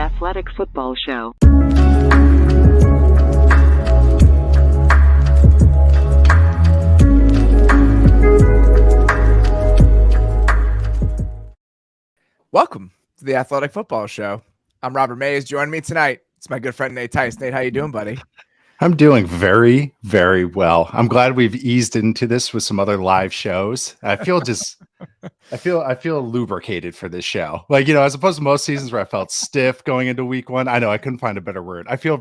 Athletic Football Show. Welcome to the Athletic Football Show. I'm Robert Mays. Joining me tonight, it's my good friend Nate Tice. Nate, how you doing, buddy? I'm doing very, very well. I'm glad we've eased into this with some other live shows. I feel lubricated for this show. Like, as opposed to most seasons where I felt stiff going into week one. I know I couldn't find a better word. I feel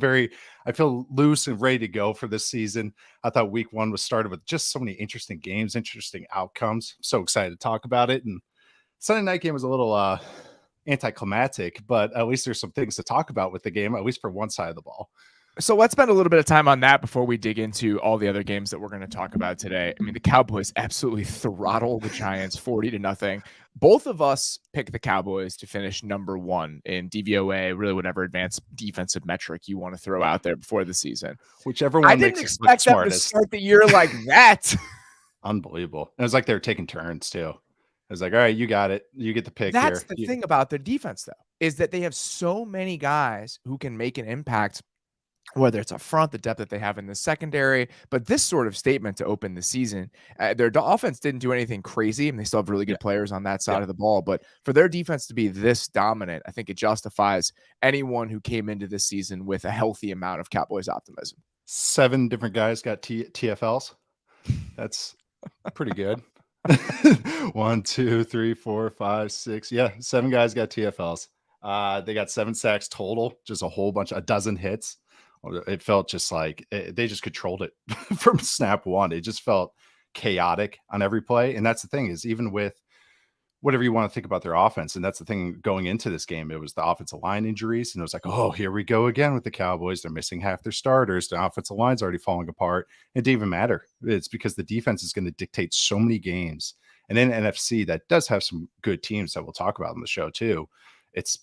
loose and ready to go for this season. I thought week one was started with just so many interesting games, interesting outcomes. I'm so excited to talk about it. And Sunday night game was a little anticlimactic, but at least there's some things to talk about with the game, at least for one side of the ball. So let's spend a little bit of time on that before we dig into all the other games that we're going to talk about today. I mean, the Cowboys absolutely throttled the Giants 40-0. Both of us picked the Cowboys to finish number one in DVOA, really whatever advanced defensive metric you want to throw out there before the season. Whichever one I didn't expect them to start the year like that. Unbelievable. It was like they were taking turns too. I was like, all right, you got it. You get the pick. That's the thing about their defense, though, is that they have so many guys who can make an impact, whether it's up front, the depth that they have in the secondary. But this sort of statement to open the season, their offense didn't do anything crazy, and they still have really good players on that side of the ball. But for their defense to be this dominant, I think it justifies anyone who came into this season with a healthy amount of Cowboys optimism. 7 different guys got TFLs. That's pretty good. 1, 2, 3, 4, 5, 6. Yeah, 7 guys got TFLs. They got 7 sacks total, just a dozen hits. It felt just like they just controlled it from snap one. It just felt chaotic on every play. And that's the thing, is even with whatever you want to think about their offense, and that's the thing going into this game, it was the offensive line injuries. And it was like, oh, here we go again with the Cowboys. They're missing half their starters. The offensive line's already falling apart. It didn't even matter. It's because the defense is going to dictate so many games. And then NFC, that does have some good teams that we'll talk about on the show too.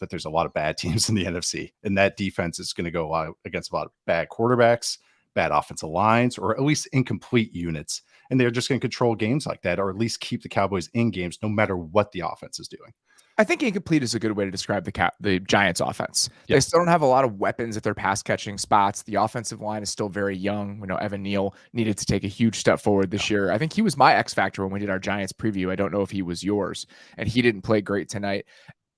But there's a lot of bad teams in the NFC, and that defense is going to go against a lot of bad quarterbacks, bad offensive lines, or at least incomplete units. And they're just going to control games like that, or at least keep the Cowboys in games no matter what the offense is doing. I think incomplete is a good way to describe the Giants offense. Yep. They still don't have a lot of weapons at their pass catching spots. The offensive line is still very young. We know Evan Neal needed to take a huge step forward this year. I think he was my X factor when we did our Giants preview. I don't know if he was yours, and he didn't play great tonight.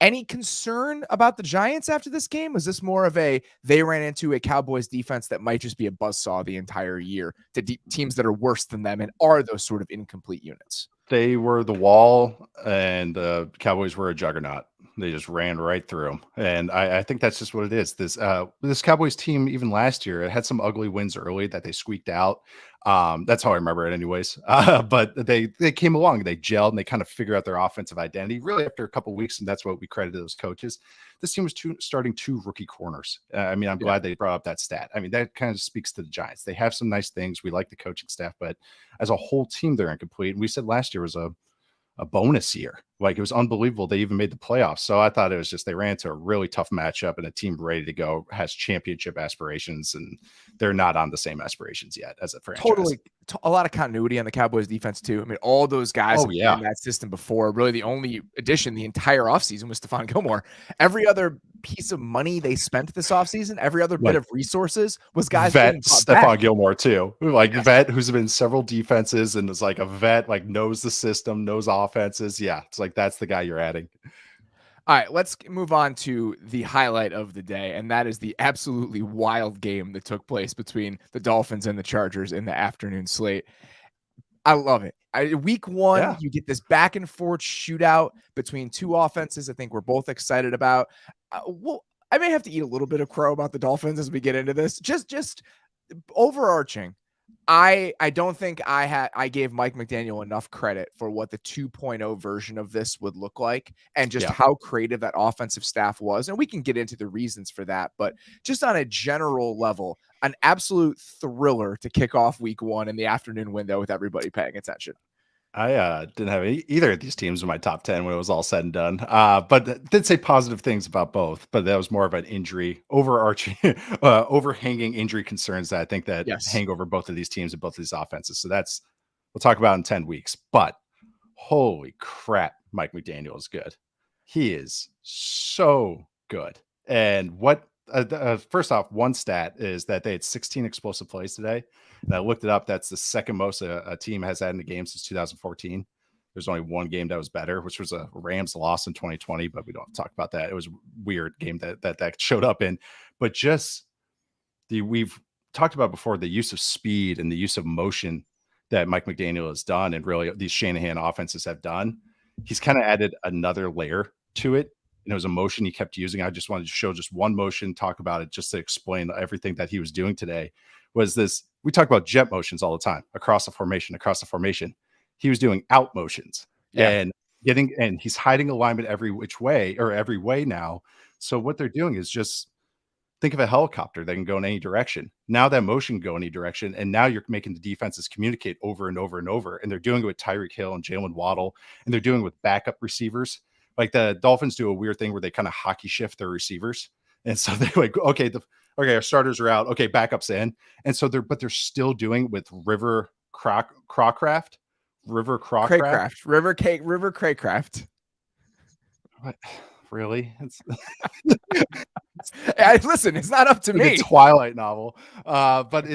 Any concern about the Giants after this game? Was this more of they ran into a Cowboys defense that might just be a buzzsaw the entire year to teams that are worse than them and are those sort of incomplete units? They were the wall, and the Cowboys were a juggernaut. They just ran right through them. And I think that's just what it is. This Cowboys team, even last year, it had some ugly wins early that they squeaked out. That's how I remember it anyways. But they came along, they gelled, and they kind of figured out their offensive identity really after a couple of weeks. And that's what we credited those coaches. This team was starting 2 rookie corners. I'm glad they brought up that stat. I mean, that kind of speaks to the Giants. They have some nice things. We like the coaching staff, but as a whole team, they're incomplete. And we said last year was a bonus year. Like, it was unbelievable. They even made the playoffs. So I thought it was just, they ran into a really tough matchup, and a team ready to go, has championship aspirations, and they're not on the same aspirations yet as a franchise. Totally. A lot of continuity on the Cowboys defense too. I mean, all those guys in that system before. Really, the only addition the entire offseason was Stephon Gilmore. Every other piece of money they spent this offseason, every other bit of resources was guys vet Stephon Gilmore too. Like, yes. Vet, who's been in several defenses and is like a vet, like knows the system, knows offenses. Yeah, it's like that's the guy you're adding. All right, let's move on to the highlight of the day, and that is the absolutely wild game that took place between the Dolphins and the Chargers in the afternoon slate. I love it. Week one, you get this back and forth shootout between two offenses I think we're both excited about. Well, I may have to eat a little bit of crow about the Dolphins as we get into this. Just overarching, I don't think I gave Mike McDaniel enough credit for what the 2.0 version of this would look like, and just how creative that offensive staff was. And we can get into the reasons for that, but just on a general level, an absolute thriller to kick off week one in the afternoon window with everybody paying attention. I didn't have either of these teams in my top 10 when it was all said and done, but did say positive things about both. But that was more of an injury, overarching, overhanging injury concerns that I think that hang over both of these teams and both of these offenses. So we'll talk about in 10 weeks. But holy crap, Mike McDaniel is good. He is so good. And what first off, one stat is that they had 16 explosive plays today. And I looked it up. That's the second most a team has had in the game since 2014. There's only one game that was better, which was a Rams loss in 2020, but we don't have to talk about that. It was a weird game that showed up in. But just we've talked about before, the use of speed and the use of motion that Mike McDaniel has done, and really these Shanahan offenses have done. He's kind of added another layer to it. And it was a motion he kept using. I just wanted to show just one motion, talk about it, just to explain everything that he was doing today. Was this, we talk about jet motions all the time, across the formation. He was doing out motions and he's hiding alignment every which way, or every way now. So what they're doing is just, think of a helicopter that can go in any direction. Now that motion can go in any direction, and now you're making the defenses communicate over and over and over. And they're doing it with Tyreek Hill and Jalen Waddle, and they're doing it with backup receivers. Like the Dolphins do a weird thing where they kind of hockey shift their receivers. And so they're like, okay, our starters are out. Okay, backups in. And so they're still doing it with River Craycraft. What? Really? Listen, it's not up to me. Twilight novel. But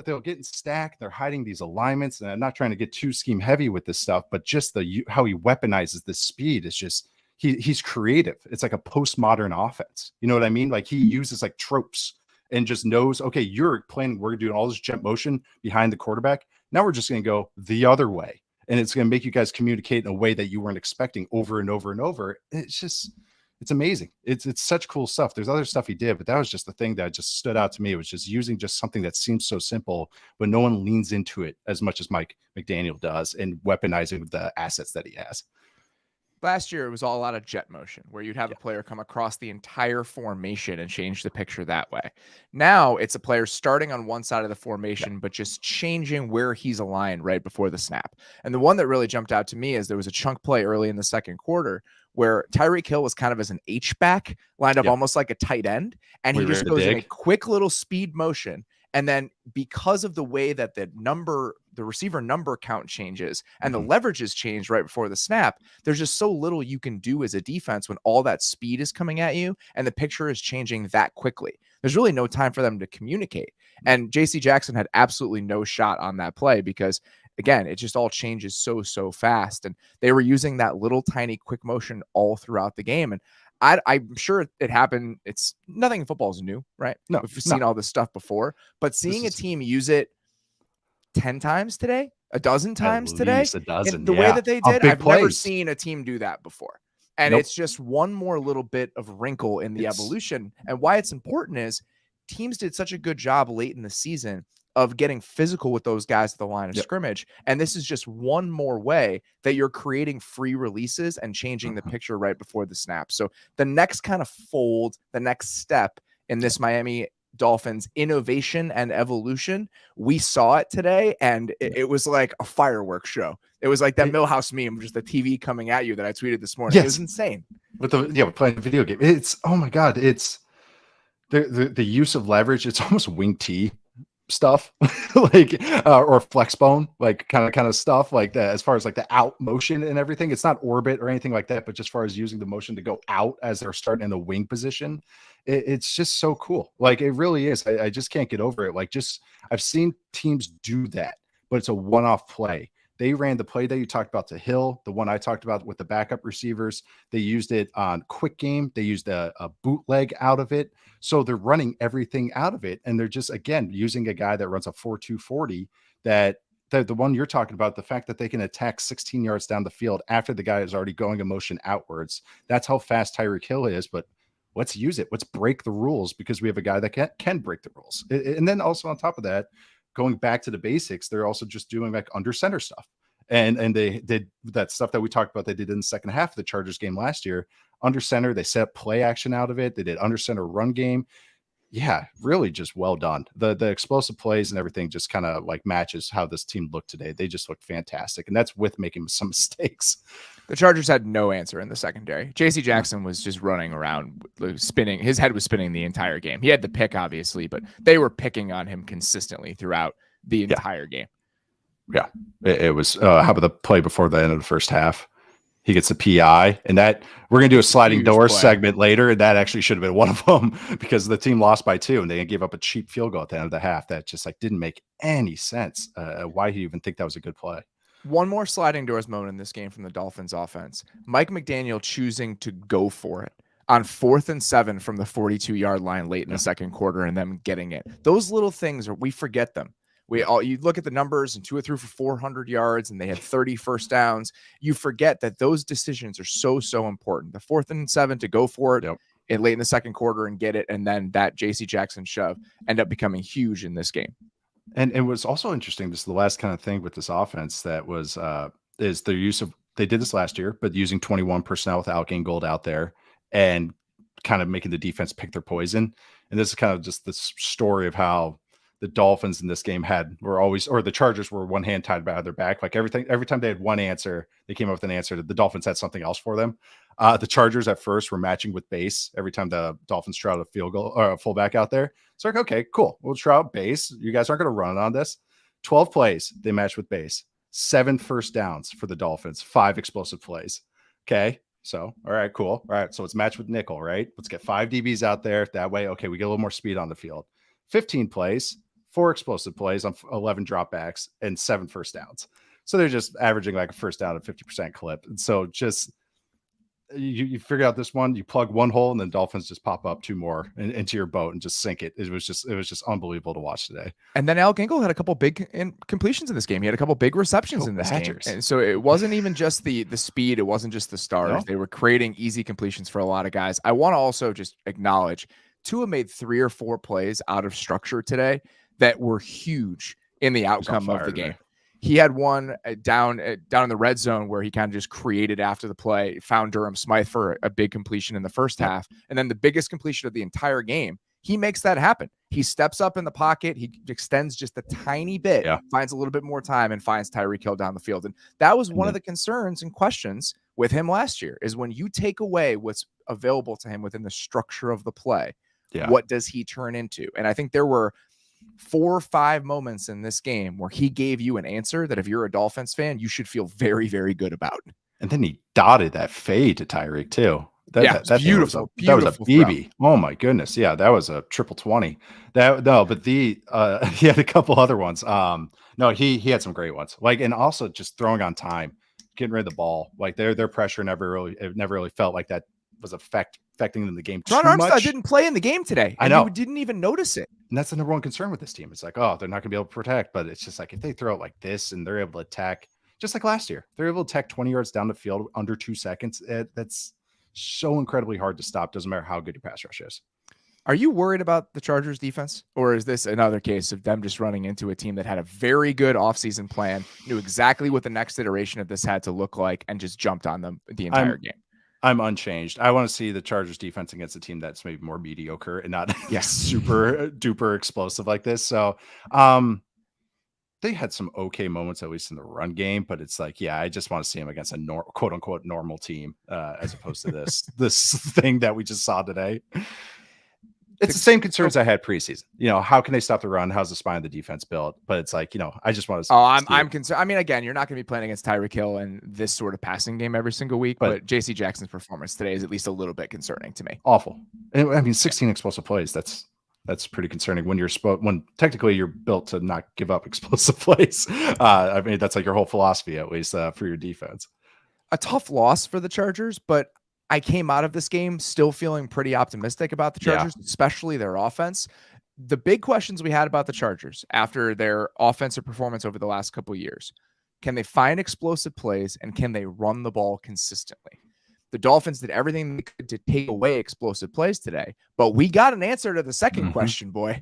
they'll get stacked. They're hiding these alignments. And I'm not trying to get too scheme heavy with this stuff, but just how he weaponizes the speed is just, he's creative. It's like a postmodern offense. You know what I mean? Like he uses like tropes and just knows, okay, we're doing all this jet motion behind the quarterback. Now we're just going to go the other way. And it's going to make you guys communicate in a way that you weren't expecting over and over and over. It's amazing. It's such cool stuff. There's other stuff he did, but that was just the thing that just stood out to me. It was just using just something that seems so simple, but no one leans into it as much as Mike McDaniel does, and weaponizing the assets that he has. Last year, it was all a lot of jet motion, where you'd have a player come across the entire formation and change the picture that way. Now it's a player starting on one side of the formation, but just changing where he's aligned right before the snap. And the one that really jumped out to me is there was a chunk play early in the second quarter where Tyreek Hill was kind of as an H-back, lined up almost like a tight end, and he just goes in a quick little speed motion. And then because of the way that the receiver number count changes and the leverages change right before the snap, there's just so little you can do as a defense when all that speed is coming at you and the picture is changing that quickly. There's really no time for them to communicate. And JC Jackson had absolutely no shot on that play because, again, it just all changes so fast. And they were using that little tiny quick motion all throughout the game. And I'm sure it happened. It's nothing in football is new, right? No, we've seen all this stuff before, but seeing a team use it 10 times today, a dozen times today, the way that they did, I've never seen a team do that before. And it's just one more little bit of wrinkle in the evolution. And why it's important is teams did such a good job late in the season of getting physical with those guys at the line of scrimmage. And this is just one more way that you're creating free releases and changing the picture right before the snap. So the next kind of fold, the next step in this Miami Dolphins innovation and evolution, we saw it today, and it was like a fireworks show. It was like that Millhouse meme, just the TV coming at you that I tweeted this morning. It was insane. We're playing a video game. It's, oh my God, it's the use of leverage. It's almost wing T stuff, like or flex bone, like kind of stuff like that, as far as like the out motion and everything. It's not orbit or anything like that, but just as far as using the motion to go out as they're starting in the wing position, it's just so cool. Like it really is. I just can't get over it. Like, just I've seen teams do that, but it's a one-off play. They ran the play that you talked about to Hill, the one I talked about with the backup receivers. They used it on quick game. They used a bootleg out of it. So they're running everything out of it. And they're just, again, using a guy that runs a 4.240, that the one you're talking about, the fact that they can attack 16 yards down the field after the guy is already going a motion outwards. That's how fast Tyreek Hill is. But let's use it. Let's break the rules, because we have a guy that can break the rules. And then also on top of that, going back to the basics, they're also just doing like under center stuff. And they did that stuff that we talked about they did in the second half of the Chargers game last year. Under center, they set play action out of it. They did under center run game. Yeah, really just well done. The explosive plays and everything just kind of like matches how this team looked today. They just looked fantastic. And that's with making some mistakes. The Chargers had no answer in the secondary. JC Jackson was just running around, spinning. His head was spinning the entire game. He had the pick, obviously, but they were picking on him consistently throughout the entire game. Yeah, it was. How about the play before the end of the first half? He gets a PI, and that we're going to do a sliding Huge door play. segment later. And that actually should have been one of them because the team lost by 2 and they gave up a cheap field goal at the end of the half. That just like didn't make any sense. Why do you even think that was a good play? One more sliding doors moment in this game from the Dolphins offense. Mike McDaniel choosing to go for it on 4th and 7 from the 42-yard line late in the second quarter and them getting it. Those little things, we forget them. You look at the numbers and 2 or 3 for 400 yards and they had 30 first downs. You forget that those decisions are so important. The 4th and 7 to go for it late in the second quarter and get it. And then that JC Jackson shove end up becoming huge in this game. And it was also interesting. This is the last kind of thing with this offense that was is their use of, they did this last year, but using 21 personnel without Gingold out there and kind of making the defense pick their poison. And this is kind of just the story of how the Dolphins in this game the Chargers were one hand tied behind their back. Like every time they had one answer, they came up with an answer that the Dolphins had something else for them. The Chargers at first were matching with base every time the Dolphins tried a field goal or a fullback out there. It's like, okay, cool. We'll try out base. You guys aren't going to run on this. 12 plays, they matched with base. 7 first downs for the Dolphins, 5 explosive plays. Okay. So, all right, cool. All right. So it's matched with nickel, right? Let's get 5 DBs out there. That way, okay, we get a little more speed on the field. 15 plays, 4 explosive plays on 11 dropbacks and 7 first downs. So they're just averaging like a first down at 50% clip. And so just you figure out this one, you plug one hole, and then Dolphins just pop up 2 more into your boat and just sink it. It was just unbelievable to watch today. And then Al Gingle had a couple big completions in this game. He had a couple big receptions in this game. And so it wasn't even just the speed. It wasn't just the stars. No. They were creating easy completions for a lot of guys. I want to also just acknowledge Tua made 3 or 4 plays out of structure today that were huge in the outcome of the game. He had one down in the red zone where he kind of just created after the play, found Durham Smythe for a big completion in the first half. And then the biggest completion of the entire game, he makes that happen. He steps up in the pocket. He extends just a tiny bit, finds a little bit more time, and finds Tyreek Hill down the field. And that was one of the concerns and questions with him last year, is when you take away what's available to him within the structure of the play, what does he turn into? And I think there were 4 or 5 moments in this game where he gave you an answer that if you're a Dolphins fan, you should feel very, very good about. And then he dotted that fade to Tyreek too. That's beautiful. That was a BB. Oh my goodness. Yeah, that was a triple 20. He had a couple other ones. He had some great ones. Like, and also just throwing on time, getting rid of the ball. Like their pressure never really felt like that was affecting them in the game too much. Ron Armstead didn't play in the game today. I know. You didn't even notice it. And that's the number one concern with this team. It's like, oh, they're not going to be able to protect. But it's just like, if they throw it like this and they're able to attack, just like last year, they're able to attack 20 yards down the field under 2 seconds. That's so incredibly hard to stop. Doesn't matter how good your pass rush is. Are you worried about the Chargers defense? Or is this another case of them just running into a team that had a very good offseason plan, knew exactly what the next iteration of this had to look like, and just jumped on them the entire game? I'm unchanged. I want to see the Chargers defense against a team that's maybe more mediocre and not super duper explosive like this. So they had some okay moments, at least in the run game, but it's like, I just want to see them against a quote unquote normal team as opposed to this thing that we just saw today. It's the same concerns I had preseason. How can they stop the run? How's the spine of the defense built? But it's like, I just want to. I'm concerned. I mean, again, you're not going to be playing against Tyreek Hill in this sort of passing game every single week. But JC Jackson's performance today is at least a little bit concerning to me. Awful. I mean, 16 explosive plays. That's pretty concerning when technically you're built to not give up explosive plays. I mean, that's like your whole philosophy, at least for your defense. A tough loss for the Chargers, but I came out of this game still feeling pretty optimistic about the Chargers, especially their offense. The big questions we had about the Chargers after their offensive performance over the last couple of years: can they find explosive plays and can they run the ball consistently? The Dolphins did everything they could to take away explosive plays today, but we got an answer to the second question, boy.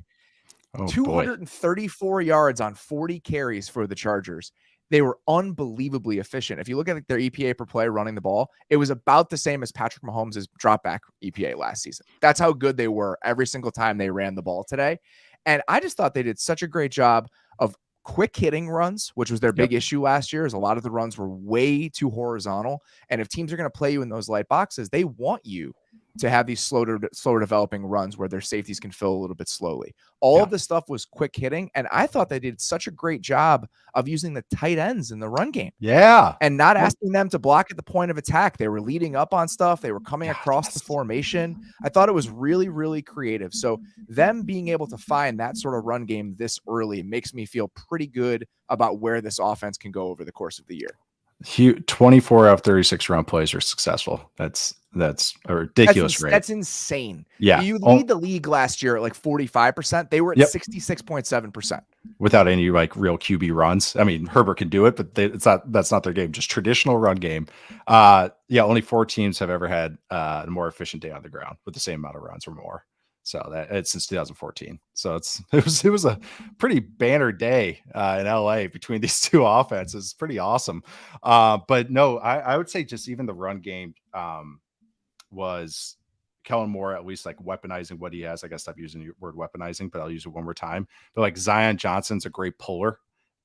234 yards on 40 carries for the Chargers. They were unbelievably efficient. If you look at their EPA per play running the ball, it was about the same as Patrick Mahomes' dropback EPA last season. That's how good they were every single time they ran the ball today. And I just thought they did such a great job of quick hitting runs, which was their big issue last year, is a lot of the runs were way too horizontal. And if teams are going to play you in those light boxes, they want you to have these slower developing runs where their safeties can fill a little bit slowly. All of the stuff was quick hitting, and I thought they did such a great job of using the tight ends in the run game. Yeah. And not asking them to block at the point of attack. They were leading up on stuff. They were coming across the formation. I thought it was really, really creative. So them being able to find that sort of run game this early makes me feel pretty good about where this offense can go over the course of the year. 24 out of 36 run plays are successful. That's a ridiculous rate. That's insane. Yeah. You lead the league last year at like 45%. They were at 66.7%. Without any like real QB runs. I mean, Herbert can do it, but that's not their game. Just traditional run game. Only 4 teams have ever had a more efficient day on the ground with the same amount of runs or more. So it's since 2014. So it was a pretty banner day in LA between these two offenses. It's pretty awesome. But no, I would say just even the run game was Kellen Moore at least like weaponizing what he has. I guess stop using the word weaponizing, but I'll use it one more time. But like Zion Johnson's a great puller.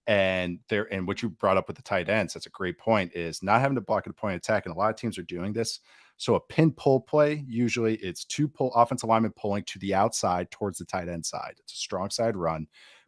And what you brought up with the tight ends, that's a great point, is not having to block at a point of attack. And a lot of teams are doing this. So a pin pull play, usually it's 2 offensive linemen pulling to the outside towards the tight end side. It's a strong side run,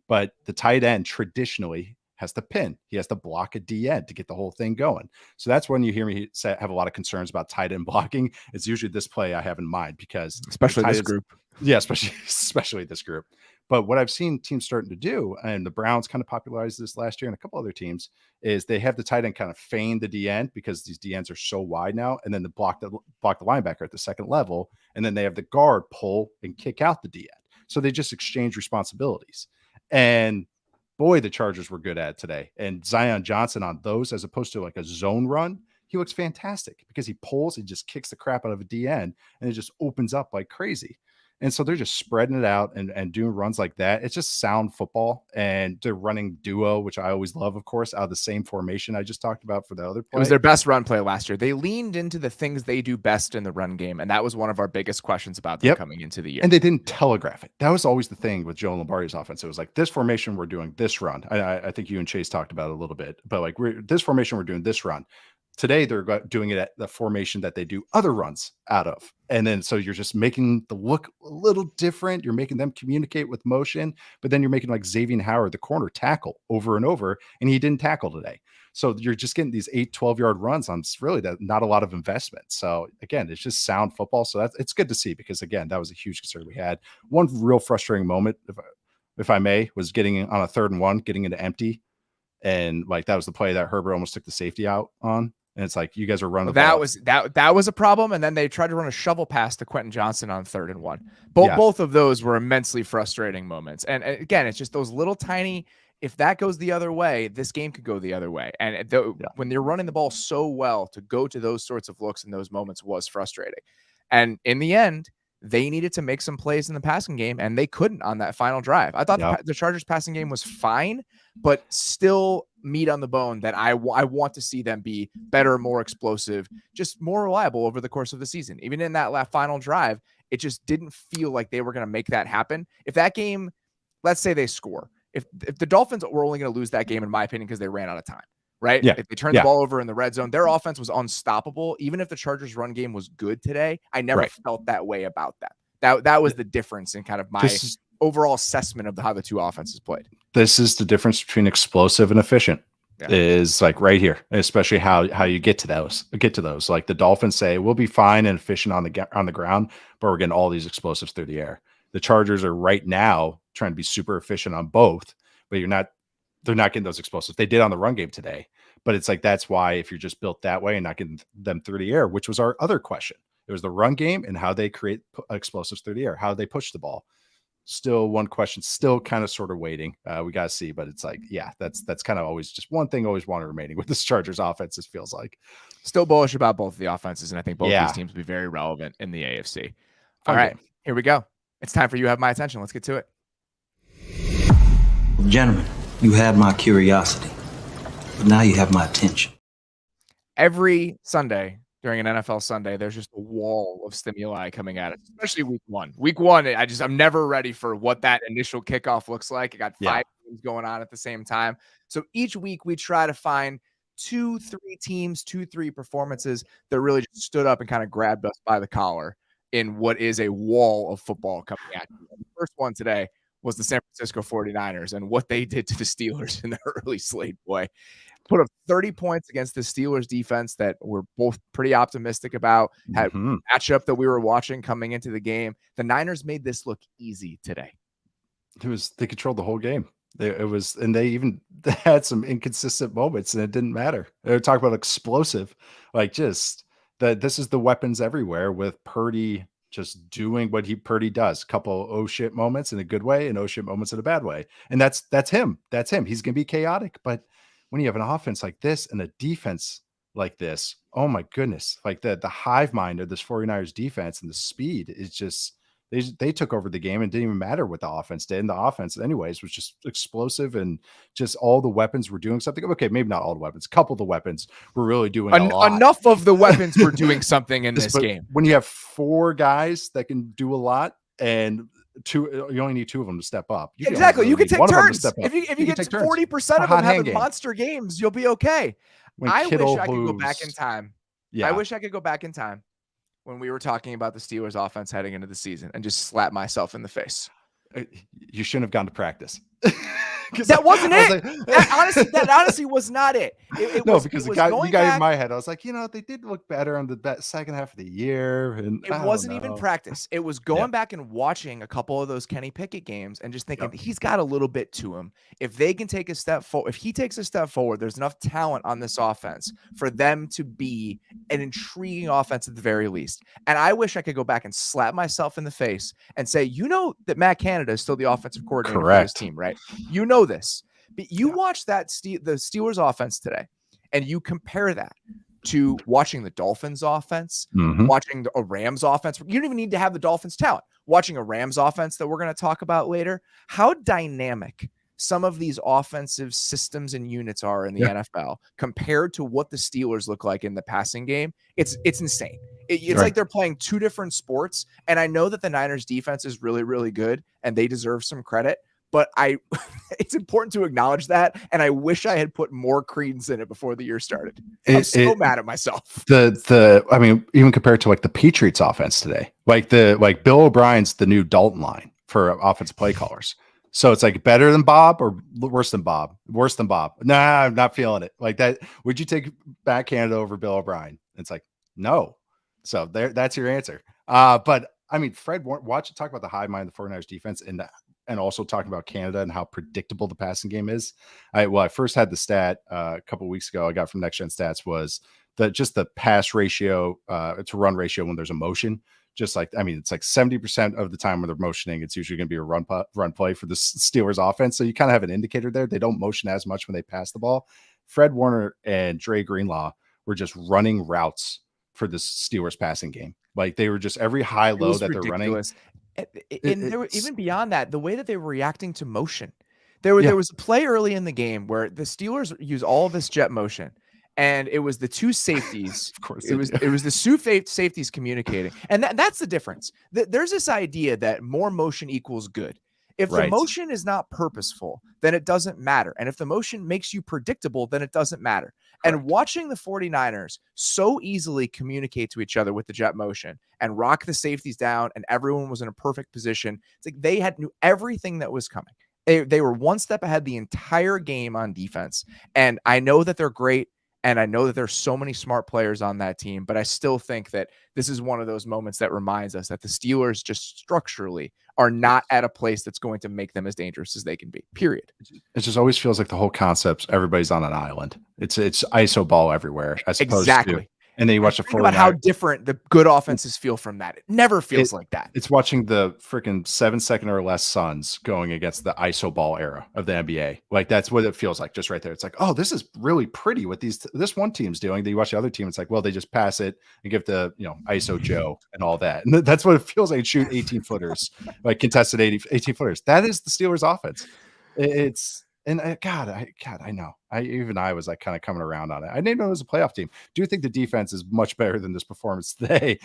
but the tight end traditionally has to pin. He has to block a D end to get the whole thing going. So that's when you hear me have a lot of concerns about tight end blocking. It's usually this play I have in mind, because especially this group. Yeah, especially this group. But what I've seen teams starting to do, and the Browns kind of popularized this last year and a couple other teams, is they have the tight end kind of feign the D end, because these D ends are so wide now, and then the block the linebacker at the second level, and then they have the guard pull and kick out the D end. So they just exchange responsibilities. And boy, the Chargers were good at it today. And Zion Johnson on those, as opposed to like a zone run, he looks fantastic because he pulls and just kicks the crap out of a D end, and it just opens up like crazy. And so they're just spreading it out and doing runs like that. It's just sound football. And they're running duo, which I always love, of course, out of the same formation I just talked about for the other play. It was their best run play last year. They leaned into the things they do best in the run game. And that was one of our biggest questions about them coming into the year. And they didn't telegraph it. That was always the thing with Joe Lombardi's offense. It was like, this formation, we're doing this run. I think you and Chase talked about it a little bit, but like this formation, we're doing this run. Today, they're doing it at the formation that they do other runs out of. And then, so you're just making the look a little different. You're making them communicate with motion, but then you're making like Xavier Howard, the corner, tackle over and over, and he didn't tackle today. So you're just getting these 12-yard runs on really not a lot of investment. So again, it's just sound football. So it's good to see, because again, that was a huge concern we had. One real frustrating moment, if I may, was getting on a 3rd and 1, getting into empty. And like, that was the play that Herbert almost took the safety out on. And it's like, you guys are running. That was a problem. And then they tried to run a shovel pass to Quentin Johnson on 3rd and 1. Both of those were immensely frustrating moments. And again, it's just those little tiny, if that goes the other way, this game could go the other way. And when they're running the ball so well, to go to those sorts of looks in those moments was frustrating. And in the end, they needed to make some plays in the passing game, and they couldn't on that final drive. I thought the Chargers passing game was fine, but still meat on the bone that I want to see them be better, more explosive, just more reliable over the course of the season. Even in that final drive, it just didn't feel like they were going to make that happen. If that game, let's say they score, if the Dolphins were only going to lose that game, in my opinion, because they ran out of time. Right? Yeah. If they turned the ball over in the red zone, their offense was unstoppable. Even if the Chargers run game was good today, I never felt that way about that. That was the difference in kind of my overall assessment of how the two offenses played. This is the difference between explosive and efficient. Is like right here, especially how you get to those. Like the Dolphins say, we'll be fine and efficient on the ground, but we're getting all these explosives through the air. The Chargers are right now trying to be super efficient on both, but they're not getting those explosives. They did on the run game today, but it's like, that's why if you're just built that way and not getting them through the air, which was our other question, it was the run game and how they create explosives through the air, how they push the ball. Still one question, still kind of sort of waiting. We got to see, but it's like, that's kind of always just one thing always wanted remaining with this Chargers offense. It feels like still bullish about both of the offenses. And I think both these teams will be very relevant in the AFC. All right, here we go. It's time for You Have My Attention. Let's get to it. Gentlemen, you have my curiosity, but now you have my attention. Every Sunday during an NFL Sunday, there's just a wall of stimuli coming at us, especially week one. Week one, I'm never ready for what that initial kickoff looks like. I got 5 games going on at the same time. So each week we try to find 2-3 teams, 2-3 performances that really just stood up and kind of grabbed us by the collar. in what is a wall of football coming at you. And the first one today was the San Francisco 49ers and what they did to the Steelers in the early slate. Boy, put up 30 points against the Steelers defense that we're both pretty optimistic about. Had a matchup that we were watching coming into the game. The Niners made this look easy today. They controlled the whole game. And they even had some inconsistent moments, and it didn't matter. They were talking about explosive, like just that. This is the weapons everywhere with Purdy just doing what Purdy does. Couple oh shit moments in a good way, and oh shit moments in a bad way, and that's him. That's him. He's gonna be chaotic, but when you have an offense like this and a defense like this, oh my goodness, like the hive mind of this 49ers defense and the speed is just. They took over the game and didn't even matter what the offense did. And the offense, anyways, was just explosive and just all the weapons were doing something. Okay, maybe not all the weapons. A couple of the weapons were really doing a lot. Enough of the weapons were doing something in this game. When you have 4 guys that can do a lot and 2, you only need 2 of them to step up. You can take turns. If you get 40% of them having monster games, you'll be okay. I wish I could go back in time. Yeah. I wish I could go back in time when we were talking about the Steelers offense heading into the season and just slap myself in the face. You shouldn't have gone to practice. That wasn't it. That honestly was not it. Because you got in my head. I was like, they did look better on the second half of the year. And it wasn't even practice. It was going back and watching a couple of those Kenny Pickett games and just thinking he's got a little bit to him. If they can take a step forward, if he takes a step forward, there's enough talent on this offense for them to be an intriguing offense at the very least. And I wish I could go back and slap myself in the face and say, that Matt Canada is still the offensive coordinator for this team, right? This, but you watch the Steelers offense today and you compare that to watching the Dolphins offense, watching a Rams offense. You don't even need to have the Dolphins talent. Watching a Rams offense that we're going to talk about later, how dynamic some of these offensive systems and units are in the NFL compared to what the Steelers look like in the passing game. It's insane. It's like they're playing 2 different sports. And I know that the Niners defense is really, really good and they deserve some credit. But it's important to acknowledge that, and I wish I had put more credence in it before the year started. I'm so mad at myself. I mean, even compared to like the Patriots offense today, like Bill O'Brien's the new Dalton line for offensive play callers. So it's like better than Bob or worse than Bob? Worse than Bob. Nah, I'm not feeling it. Like that. Would you take back Canada over Bill O'Brien? It's like no. So that's your answer. But I mean, Fred, talk about the high mind of the 49ers defense and also talking about Canada and how predictable the passing game is. I first had the stat a couple of weeks ago I got from Next Gen Stats was the pass ratio to run ratio when there's a motion. It's like 70% of the time when they're motioning, it's usually going to be a run play for the Steelers offense. So you kind of have an indicator there. They don't motion as much when they pass the ball. Fred Warner and Dre Greenlaw were just running routes for the Steelers passing game. Like they were just every high low that ridiculous. They're running. And there were, even beyond that, the way that they were reacting to motion. There was a play early in the game where the Steelers use all this jet motion, and it was the 2 safeties. Of course, it was the 2 safeties communicating, and that's the difference. There's this idea that more motion equals good. If the motion is not purposeful, then it doesn't matter. And if the motion makes you predictable, then it doesn't matter. Correct. And watching the 49ers so easily communicate to each other with the jet motion and rock the safeties down and everyone was in a perfect position. It's like they knew everything that was coming. They were one step ahead the entire game on defense. And I know that they're great. And I know that there's so many smart players on that team, but I still think that this is one of those moments that reminds us that the Steelers just structurally are not at a place that's going to make them as dangerous as they can be, period. It just always feels like the whole concept, everybody's on an island. It's ISO ball everywhere as opposed to, and then you watch the 49ers. About how different the good offenses feel from that. It never feels like that. It's watching the freaking 7-second or less Suns going against the ISO ball era of the NBA. Like that's what it feels like just right there. It's like, oh, this is really pretty what this one team's doing. Then you watch the other team. It's like, well, they just pass it and give the, ISO Joe and all that. And that's what it feels like. Shoot 18 footers, like contested 18 footers. That is the Steelers offense. I know. I was like kind of coming around on it. I didn't know it was a playoff team. Do think the defense is much better than this performance today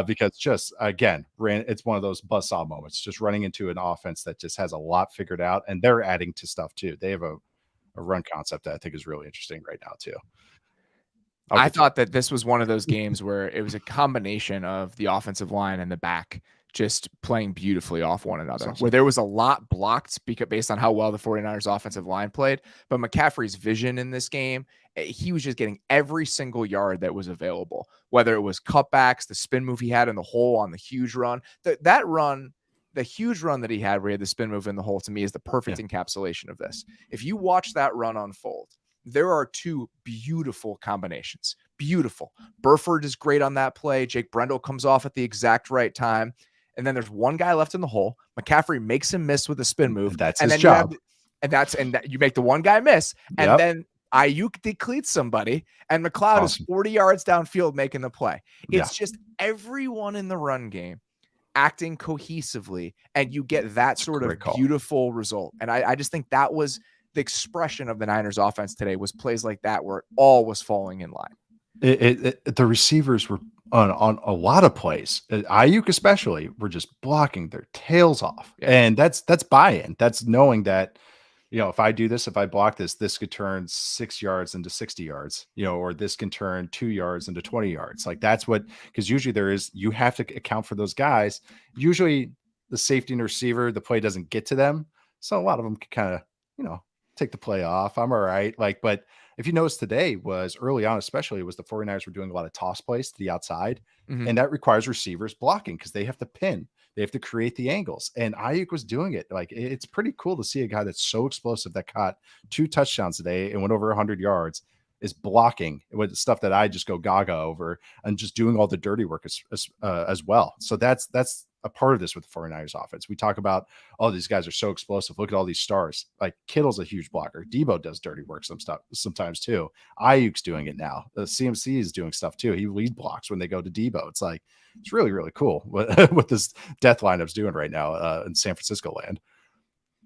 because just, again, it's one of those buzzsaw moments, just running into an offense that just has a lot figured out, and they're adding to stuff too. They have a run concept that I think is really interesting right now too. I thought that this was one of those games where it was a combination of the offensive line and the back just playing beautifully off one another, where there was a lot blocked based on how well the 49ers offensive line played. But McCaffrey's vision in this game, he was just getting every single yard that was available, whether it was cutbacks, the spin move he had in the hole on the huge run. That run, the huge run that he had where he had the spin move in the hole, to me is the perfect encapsulation of this. If you watch that run unfold, there are two beautiful combinations. Beautiful. Burford is great on that play. Jake Brendel comes off at the exact right time. And then there's one guy left in the hole. McCaffrey makes him miss with a spin move. That's his job. You make the one guy miss. And then Ayuk decleats somebody. And McLeod is 40 yards downfield making the play. It's just everyone in the run game acting cohesively. And you get that sort of beautiful result. And I just think that was the expression of the Niners offense today, was plays like that where it all was falling in line. The receivers were on a lot of plays, Ayuk especially, were just blocking their tails off. And that's buy-in. That's knowing that, if I do this, if I block this could turn 6 yards into 60 yards, or this can turn 2 yards into 20 yards. Like that's what, because usually you have to account for those guys. Usually the safety and receiver, the play doesn't get to them. So a lot of them can kind of, take the play off. I'm all right. But if you notice today was early on, especially, was the 49ers were doing a lot of toss plays to the outside. And that requires receivers blocking because they have to pin. They have to create the angles. And Ayuk was doing it. Like, it's pretty cool to see a guy that's so explosive that caught 2 touchdowns today and went over 100 yards is blocking with stuff that I just go gaga over and just doing all the dirty work as well. So that's a part of this with the 49ers offense. We talk about, these guys are so explosive. Look at all these stars. Like Kittle's a huge blocker. Debo does dirty work sometimes too. Ayuk's doing it now. The CMC is doing stuff too. He lead blocks when they go to Debo. It's like, it's really, really cool what this death lineup's doing right now in San Francisco land.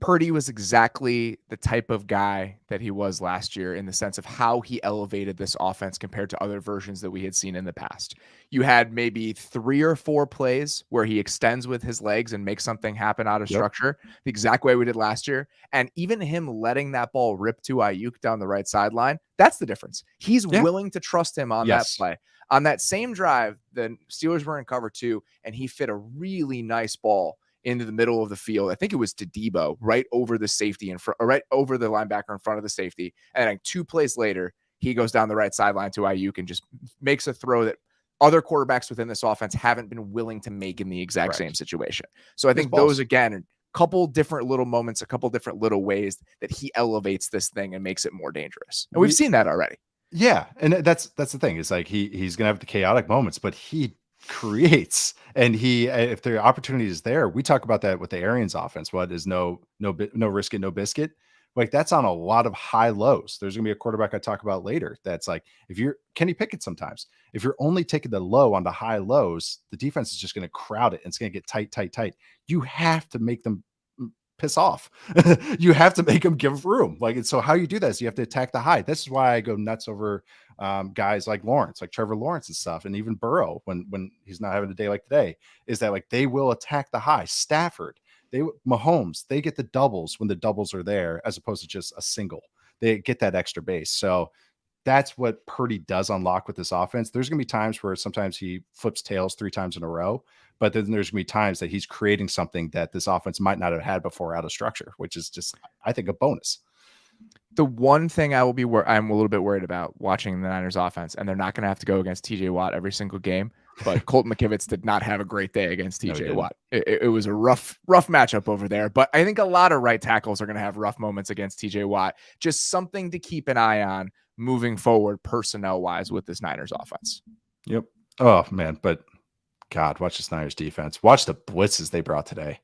Purdy was exactly the type of guy that he was last year in the sense of how he elevated this offense compared to other versions that we had seen in the past. You had maybe 3 or 4 plays where he extends with his legs and makes something happen out of structure, the exact way we did last year. And even him letting that ball rip to Ayuk down the right sideline, that's the difference. He's willing to trust him on that play. On that same drive, the Steelers were in cover 2, and he fit a really nice ball into the middle of the field. I think it was to Debo, right over the safety in front, or right over the linebacker in front of the safety. And like 2 plays later, he goes down the right sideline to Ayuk and just makes a throw that other quarterbacks within this offense haven't been willing to make in the exact same situation. So I think those, again, are a couple different little moments, a couple different little ways that he elevates this thing and makes it more dangerous. And we've seen that already. Yeah. And that's the thing. It's like he's going to have the chaotic moments, but he creates, and if the opportunity is there, we talk about that with the Arians offense. What is no risk it, no biscuit. Like that's on a lot of high lows. There's gonna be a quarterback I talk about later that's like, if you're Kenny Pickett, sometimes if you're only taking the low on the high lows, the defense is just going to crowd it and it's going to get tight. You have to make them piss off. You have to make them give room. Like, so how you do that is you have to attack the high. This is why I go nuts over guys like Lawrence, like Trevor Lawrence and stuff, and even Burrow when he's not having a day like today, is that like they will attack the high. Stafford, Mahomes, they get the doubles when the doubles are there as opposed to just a single. They get that extra base. So that's what Purdy does unlock with this offense. There's going to be times where sometimes he flips tails 3 times in a row, but then there's going to be times that he's creating something that this offense might not have had before out of structure, which is just, I think, a bonus. The one thing I'm a little bit worried about watching the Niners offense, and they're not going to have to go against TJ Watt every single game, but Colton McKivitz did not have a great day against TJ Watt. It was a rough matchup over there, but I think a lot of right tackles are going to have rough moments against TJ Watt. Just something to keep an eye on moving forward personnel wise with this Niners offense. Yep. Oh man. But God, watch this Niners defense. Watch the blitzes they brought today.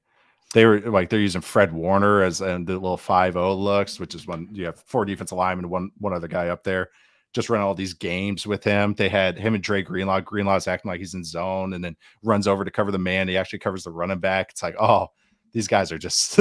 They're using Fred Warner as the little 5-0 looks, which is when you have 4 defensive linemen, one other guy up there, just running all these games with him. They had him and Dre Greenlaw. Greenlaw's acting like he's in zone and then runs over to cover the man. He actually covers the running back. It's like, oh, these guys are just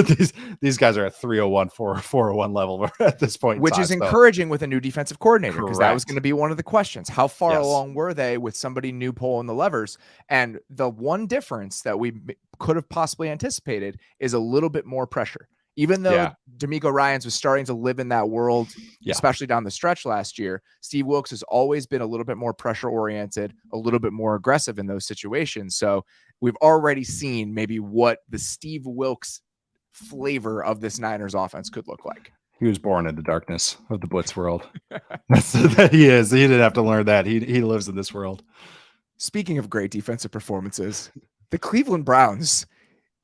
these guys are at 301, 401 level at this point. Which is encouraging with a new defensive coordinator, because that was going to be one of the questions. How far along were they with somebody new pulling the levers? And the one difference that we could have possibly anticipated is a little bit more pressure. Even though Yeah. D'Amico Ryans was starting to live in that world, especially down the stretch last year, Steve Wilks has always been a little bit more pressure oriented, a little bit more aggressive in those situations. So we've already seen maybe what the Steve Wilks flavor of this Niners offense could look like. He was born in the darkness of the blitz world. That's that he is. He didn't have to learn that. He lives in this world. Speaking of great defensive performances, the Cleveland Browns,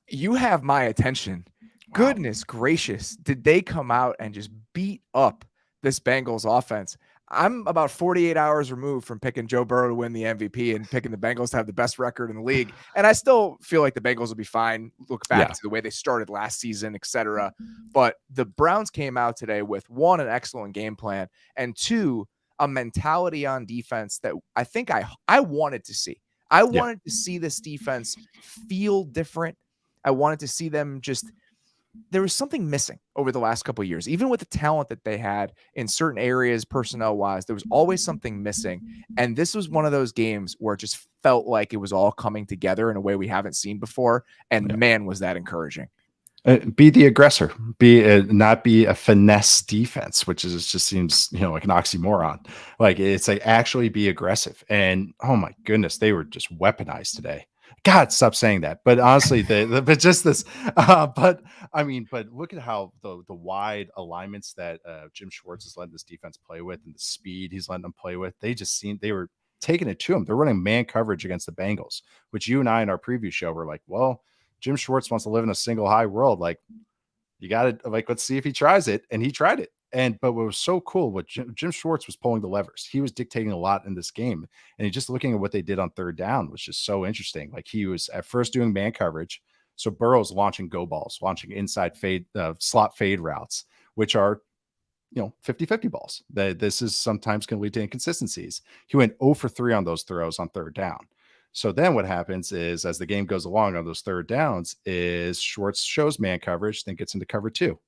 you have my attention. Wow. Goodness gracious, did they come out and just beat up this Bengals offense? I'm about 48 hours removed from picking Joe Burrow to win the MVP and picking the Bengals to have the best record in the league. And I still feel like the Bengals will be fine. Look back to the way they started last season, etc. But the Browns came out today with, one, an excellent game plan, and two, a mentality on defense that I think I wanted to see. I wanted to see this defense feel different. I wanted to see them just, there was something missing over the last couple of years. Even with the talent that they had in certain areas, personnel-wise, there was always something missing. And this was one of those games where it just felt like it was all coming together in a way we haven't seen before. And man, was that encouraging. Be the aggressor, not be a finesse defense, which is just seems, like an oxymoron. Like, it's like actually be aggressive. And oh my goodness, they were just weaponized today. God, stop saying that. But honestly, but just this, but look at how the wide alignments that Jim Schwartz has letting this defense play with, and the speed he's letting them play with. They were taking it to him. They're running man coverage against the Bengals, which you and I in our preview show were like, well, Jim Schwartz wants to live in a single high world. Like, you got to, let's see if he tries it. And he tried it. But what was so cool, what Jim Schwartz was pulling the levers. He was dictating a lot in this game. And just looking at what they did on third down was just so interesting. Like, he was at first doing man coverage. So Burrow's launching go balls, launching inside fade, slot fade routes, which are, 50-50 balls. This is sometimes can lead to inconsistencies. He went 0 for 3 on those throws on third down. So then what happens is, as the game goes along on those third downs, is Schwartz shows man coverage, then gets into cover 2.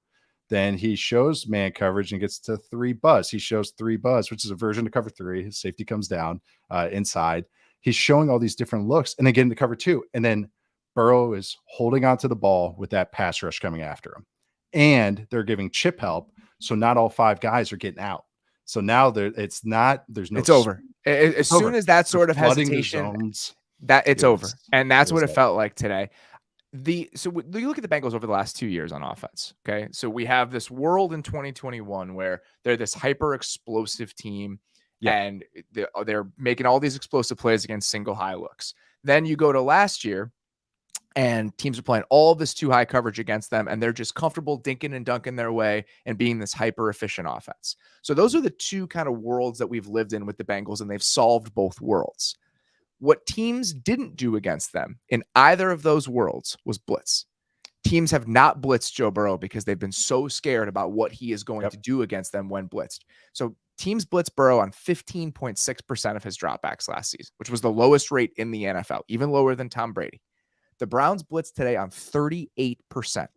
Then he shows man coverage and gets to 3 buzz. He shows 3 buzz, which is a version of cover 3. His safety comes down inside. He's showing all these different looks, and then get into cover 2. And then Burrow is holding onto the ball with that pass rush coming after him. And they're giving chip help, so not all 5 guys are getting out. So now it's over. As soon as that sort of hesitation, it's over. And that's what it felt like today. So you look at the Bengals over the last 2 years on offense. Okay. So we have this world in 2021 where they're this hyper explosive team and they're making all these explosive plays against single high looks. Then you go to last year and teams are playing all of this too high coverage against them, and they're just comfortable dinking and dunking their way and being this hyper efficient offense. So those are the two kind of worlds that we've lived in with the Bengals, and they've solved both worlds. What teams didn't do against them in either of those worlds was blitz. Teams have not blitzed Joe Burrow because they've been so scared about what he is going to do against them when blitzed. So teams blitz Burrow on 15.6% of his dropbacks last season, which was the lowest rate in the NFL, even lower than Tom Brady. The Browns blitzed today on 38%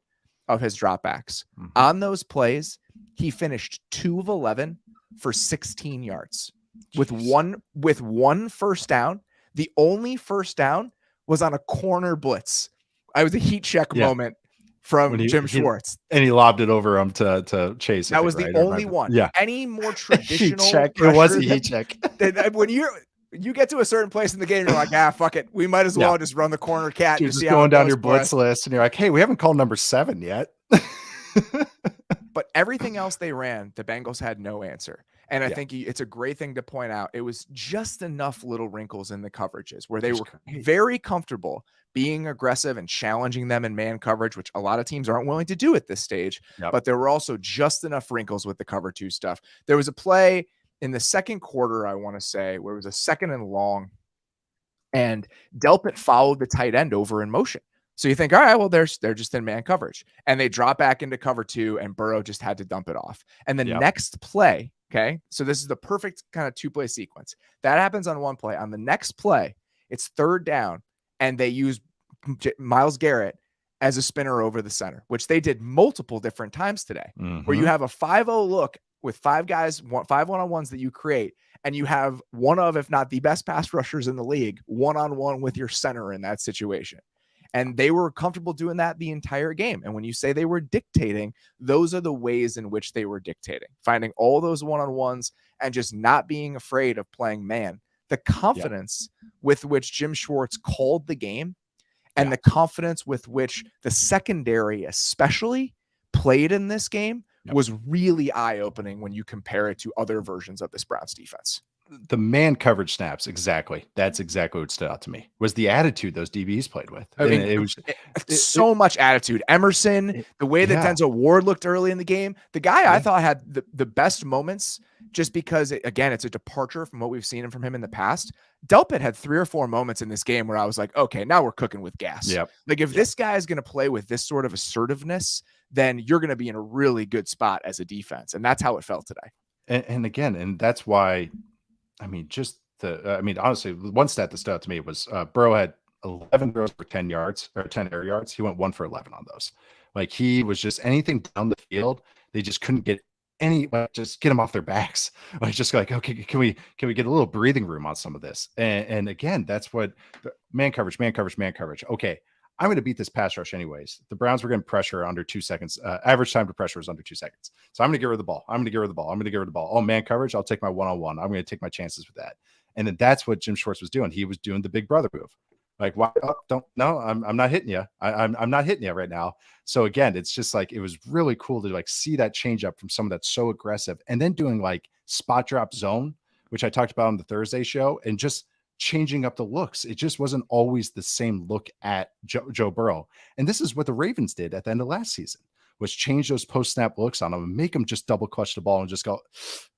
of his dropbacks. Mm-hmm. On those plays, he finished 2 of 11 for 16 yards. With one first down. The only first down was on a corner blitz. It was a heat check moment from Jim Schwartz. And he lobbed it over him to chase. That was the only one. Yeah. Any more traditional check. It was a heat check. When you get to a certain place in the game, you're like, fuck it. We might as well just run the corner cat. Dude, just going down your blitz list, and you're like, hey, we haven't called number 7 yet. But everything else they ran, the Bengals had no answer. And I think it's a great thing to point out. It was just enough little wrinkles in the coverages where they were very comfortable being aggressive and challenging them in man coverage, which a lot of teams aren't willing to do at this stage. But there were also just enough wrinkles with the cover 2 stuff. There was a play in the second quarter, I want to say, where it was a 2nd and long, and Delpit followed the tight end over in motion. So you think, all right, well, they're just in man coverage, and they drop back into cover 2, and Burrow just had to dump it off. And the next play, okay, so this is the perfect kind of 2-play sequence. That happens on one play. On the next play, it's 3rd down, and they use Myles Garrett as a spinner over the center, which they did multiple different times today, where you have a 5-0 look with 5 guys, 5 one-on-ones that you create, and you have one of, if not the best pass rushers in the league, one-on-one with your center in that situation. And they were comfortable doing that the entire game. And when you say they were dictating, those are the ways in which they were dictating, finding all those one-on-ones and just not being afraid of playing man. The confidence with which Jim Schwartz called the game and the confidence with which the secondary especially played in this game was really eye-opening when you compare it to other versions of this Browns defense. The man coverage snaps, exactly. That's exactly what stood out to me, was the attitude those DBs played with. I mean, it was so much attitude. Emerson, the way that Denzel Ward looked early in the game, the guy I thought had the best moments, just because, again, it's a departure from what we've seen from him in the past. Delpit had 3 or 4 moments in this game where I was like, okay, now we're cooking with gas. Like, if this guy is going to play with this sort of assertiveness, then you're going to be in a really good spot as a defense. And that's how it felt today. And again, and that's why, I mean, honestly, one stat that stood out to me was Burrow had 11 throws for 10 yards or 10 air yards. He went 1 for 11 on those. Like, he was just anything down the field. They just couldn't get just get them off their backs. Like, just like, okay, can we get a little breathing room on some of this? And again, that's what man coverage. Okay, I'm going to beat this pass rush anyways. The Browns were getting pressure under 2 seconds. Average time to pressure was under 2 seconds. So I'm going to get rid of the ball. Oh, man coverage. I'll take my one-on-one. I'm going to take my chances with that. And then that's what Jim Schwartz was doing. He was doing the big brother move. Like, why? I'm not hitting you. I'm not hitting you right now. So again, it's just like, it was really cool to like see that change up from someone that's so aggressive, and then doing like spot drop zone, which I talked about on the Thursday show, and just changing up the looks. It just wasn't always the same look at Joe Burrow. And this is what the Ravens did at the end of last season, was change those post snap looks on them and make them just double clutch the ball and just go,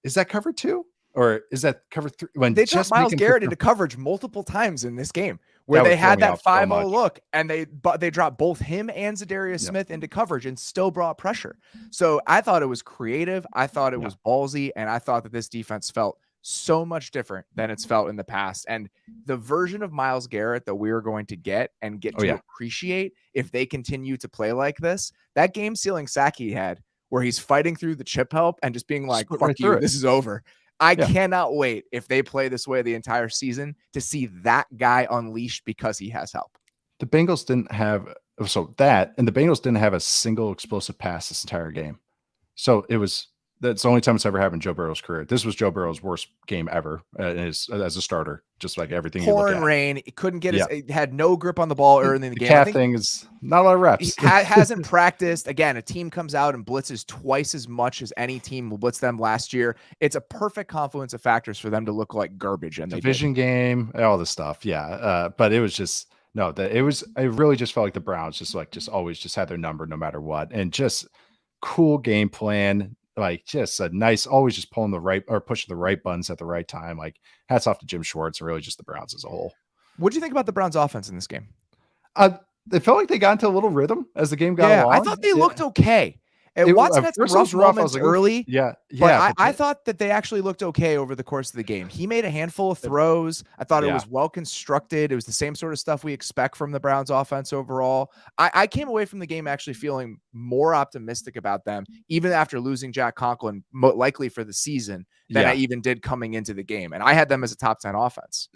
is that cover 2? Or is that cover 3? When they dropped Myles Garrett into coverage multiple times in this game, where they had that 5-0 look, and they dropped both him and Zadarius Smith into coverage and still brought pressure. So I thought it was creative. I thought it was ballsy. And I thought that this defense felt so much different than it's felt in the past. And the version of Myles Garrett that we are going to get to appreciate if they continue to play like this, that game sealing sack he had where he's fighting through the chip help and just being like, fuck you, this is over. I cannot wait, if they play this way the entire season, to see that guy unleashed because he has help. The Bengals didn't have the Bengals didn't have a single explosive pass this entire game. So that's the only time it's ever happened in Joe Burrow's career. This was Joe Burrow's worst game ever as a starter, just like everything. Pouring rain. He couldn't get he had no grip on the ball early in the game. Calf thing is not a lot of reps. He hasn't practiced. Again, a team comes out and blitzes twice as much as any team will blitz them last year. It's a perfect confluence of factors for them to look like garbage. And division game, all this stuff. But it was just, it really just felt like the Browns just always just had their number no matter what. And just cool game plan. Like, just a nice, always just pulling the right or pushing the right buttons at the right time. Like, hats off to Jim Schwartz and really just the Browns as a whole. What do you think about the Browns offense in this game? They felt like they got into a little rhythm as the game got along. I thought they looked okay. And Watson had some rough moments early. But I thought that they actually looked okay over the course of the game. He made a handful of throws. I thought it was well constructed. It was the same sort of stuff we expect from the Browns offense overall. I came away from the game actually feeling more optimistic about them, even after losing Jack Conklin, likely for the season, than I even did coming into the game. And I had them as a top 10 offense.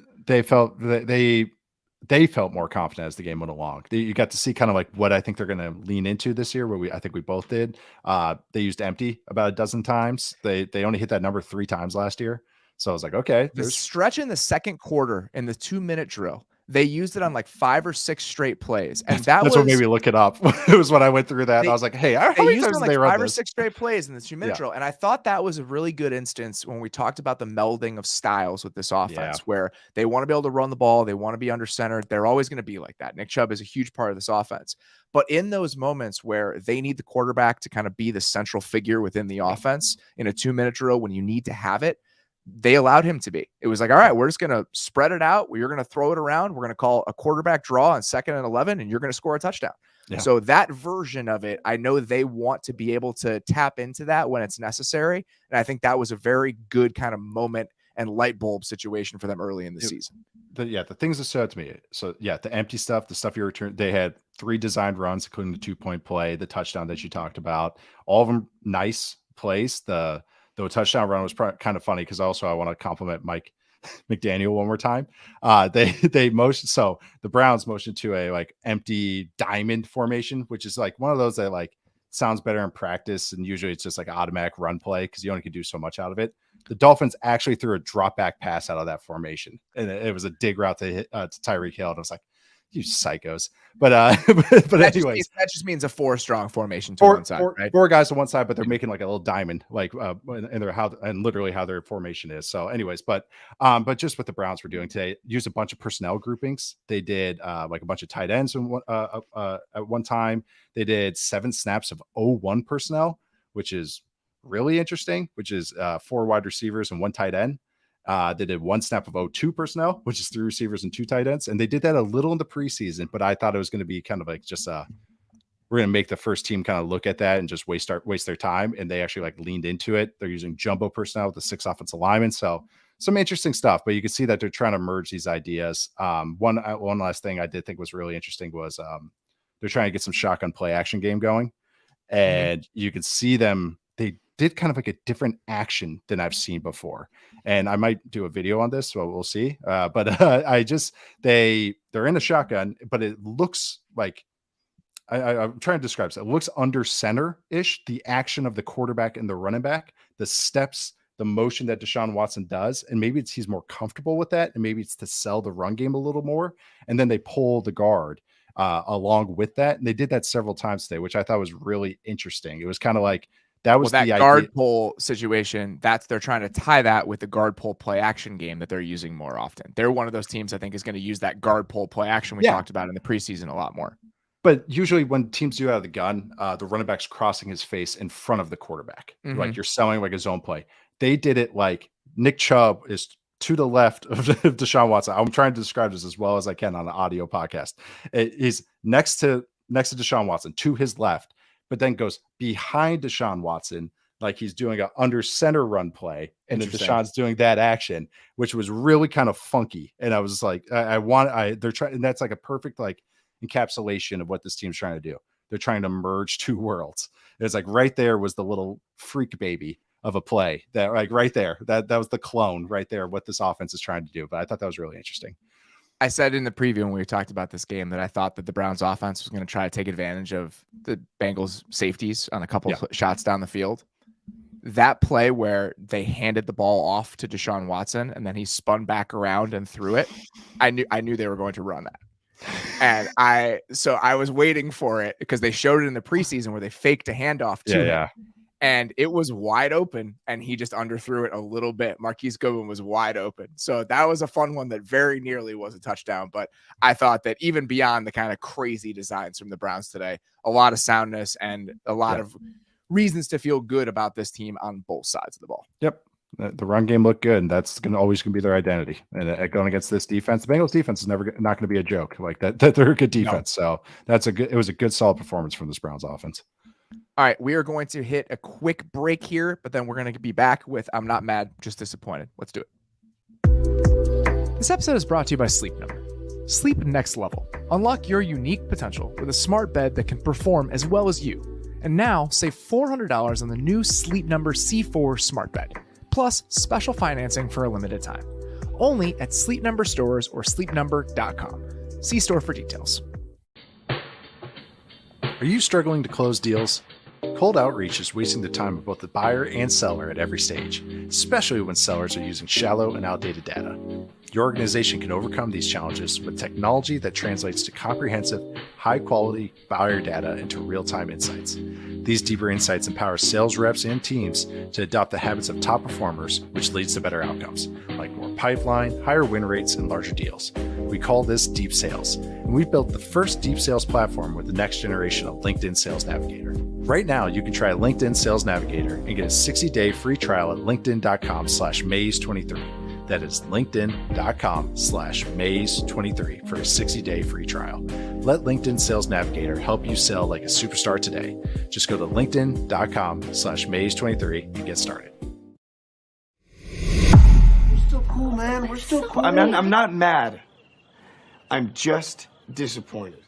They felt more confident as the game went along. You got to see kind of like what I think they're going to lean into this year, I think we both did. They used empty about a dozen times. They only hit that number 3 times last year. So I was like, okay. The stretch in the second quarter in the 2-minute drill, they used it on like 5 or 6 straight plays. And that's what made me look it up. It was when I went through that. And I was like, hey, how many used times it on like 5 or 6 straight plays in the 2-minute drill. And I thought that was a really good instance when we talked about the melding of styles with this offense, where they want to be able to run the ball. They want to be under center. They're always going to be like that. Nick Chubb is a huge part of this offense. But in those moments where they need the quarterback to kind of be the central figure within the offense in a 2-minute drill, when you need to have it, they allowed him to be. It was like, all right, we're just going to spread it out. We're going to throw it around. We're going to call a quarterback draw on 2nd and 11, and you're going to score a touchdown. So that version of it, I know they want to be able to tap into that when it's necessary. And I think that was a very good kind of moment and light bulb situation for them early in the season. The things that stood out to me. So the empty stuff, the stuff you returned, they had 3 designed runs, including the 2-point play, the touchdown that you talked about, all of them nice plays. The touchdown run was kind of funny because also I want to compliment Mike McDaniel one more time. They motion, so the Browns motioned to a like empty diamond formation, which is like one of those that like sounds better in practice, and usually it's just like an automatic run play because you only can do so much out of it. The Dolphins actually threw a drop back pass out of that formation, and it was a dig route to hit to Tyreek Hill, and I was like, you psychos. But anyways, that just means a 4-strong formation to one side, right? 4 guys to one side, but they're making like a little diamond, like and literally how their formation is. So anyways, but just what the Browns were doing today, used a bunch of personnel groupings. They did like a bunch of tight ends at one time. They did 7 snaps of 0-1 personnel, which is really interesting, which is 4 wide receivers and 1 tight end. They did 1 snap of 0-2 personnel, which is 3 receivers and 2 tight ends. And they did that a little in the preseason, but I thought it was going to be kind of like just we're going to make the first team kind of look at that and just waste their time. And they actually like leaned into it. They're using jumbo personnel with the 6 offensive linemen. So some interesting stuff, but you can see that they're trying to merge these ideas. One last thing I did think was really interesting was they're trying to get some shotgun play action game going. And you can see them, they did kind of like a different action than I've seen before. And I might do a video on this, so we'll see. But they're in the shotgun, but it looks like I'm trying to describe this. It looks under center-ish, the action of the quarterback and the running back, the steps, the motion that Deshaun Watson does. And maybe he's more comfortable with that. And maybe it's to sell the run game a little more. And then they pull the guard along with that. And they did that several times today, which I thought was really interesting. It was kind of like, that was that the guard idea. pull situation. They're trying to tie that with the guard pull play action game that they're using more often. They're one of those teams I think is going to use that guard pull play action we talked about in the preseason a lot more. But usually when teams do out of the gun, the running back's crossing his face in front of the quarterback. Like you're selling like a zone play. They did it like Nick Chubb is to the left of Deshaun Watson. I'm trying to describe this as well as I can on an audio podcast. He's next to Deshaun Watson to his left, but then goes behind Deshaun Watson like he's doing an under center run play, and then Deshaun's doing that action, which was really kind of funky. And I was like, they're trying, and that's like a perfect like encapsulation of what this team's trying to do. They're trying to merge 2 worlds. It's like right there was the little freak baby of a play that like right there, that was the clone right there, what this offense is trying to do. But I thought that was really interesting. I said in the preview when we talked about this game that I thought that the Browns offense was going to try to take advantage of the Bengals safeties on a couple of shots down the field. That play where they handed the ball off to Deshaun Watson and then he spun back around and threw it, I knew they were going to run that. And I was waiting for it because they showed it in the preseason where they faked a handoff to him. And it was wide open, and he just underthrew it a little bit. Marquise Goodwin was wide open. So that was a fun one that very nearly was a touchdown. But I thought that even beyond the kind of crazy designs from the Browns today, a lot of soundness and a lot of reasons to feel good about this team on both sides of the ball. Yep. The run game looked good, and that's always going to be their identity. And going against this defense, the Bengals defense is not going to be a joke. Like that they're a good defense. No. So it was a good, solid performance from this Browns offense. All right, we are going to hit a quick break here, but then we're going to be back with I'm Not Mad, Just Disappointed. Let's do it. This episode is brought to you by Sleep Number. Sleep next level. Unlock your unique potential with a smart bed that can perform as well as you. And now, save $400 on the new Sleep Number C4 smart bed, plus special financing for a limited time. Only at Sleep Number stores or sleepnumber.com. See store for details. Are you struggling to close deals? Cold outreach is wasting the time of both the buyer and seller at every stage, especially when sellers are using shallow and outdated data. Your organization can overcome these challenges with technology that translates to comprehensive, high-quality buyer data into real-time insights. These deeper insights empower sales reps and teams to adopt the habits of top performers, which leads to better outcomes, like more pipeline, higher win rates, and larger deals. We call this deep sales, and we've built the first deep sales platform with the next generation of LinkedIn Sales Navigator. Right now, you can try LinkedIn Sales Navigator and get a 60-day free trial at linkedin.com/Mays23. That is linkedin.com/Mays23 for a 60-day free trial. Let LinkedIn Sales Navigator help you sell like a superstar today. Just go to linkedin.com/Mays23 and get started. We're still cool, man. We're still cool. I'm not mad. I'm just disappointed.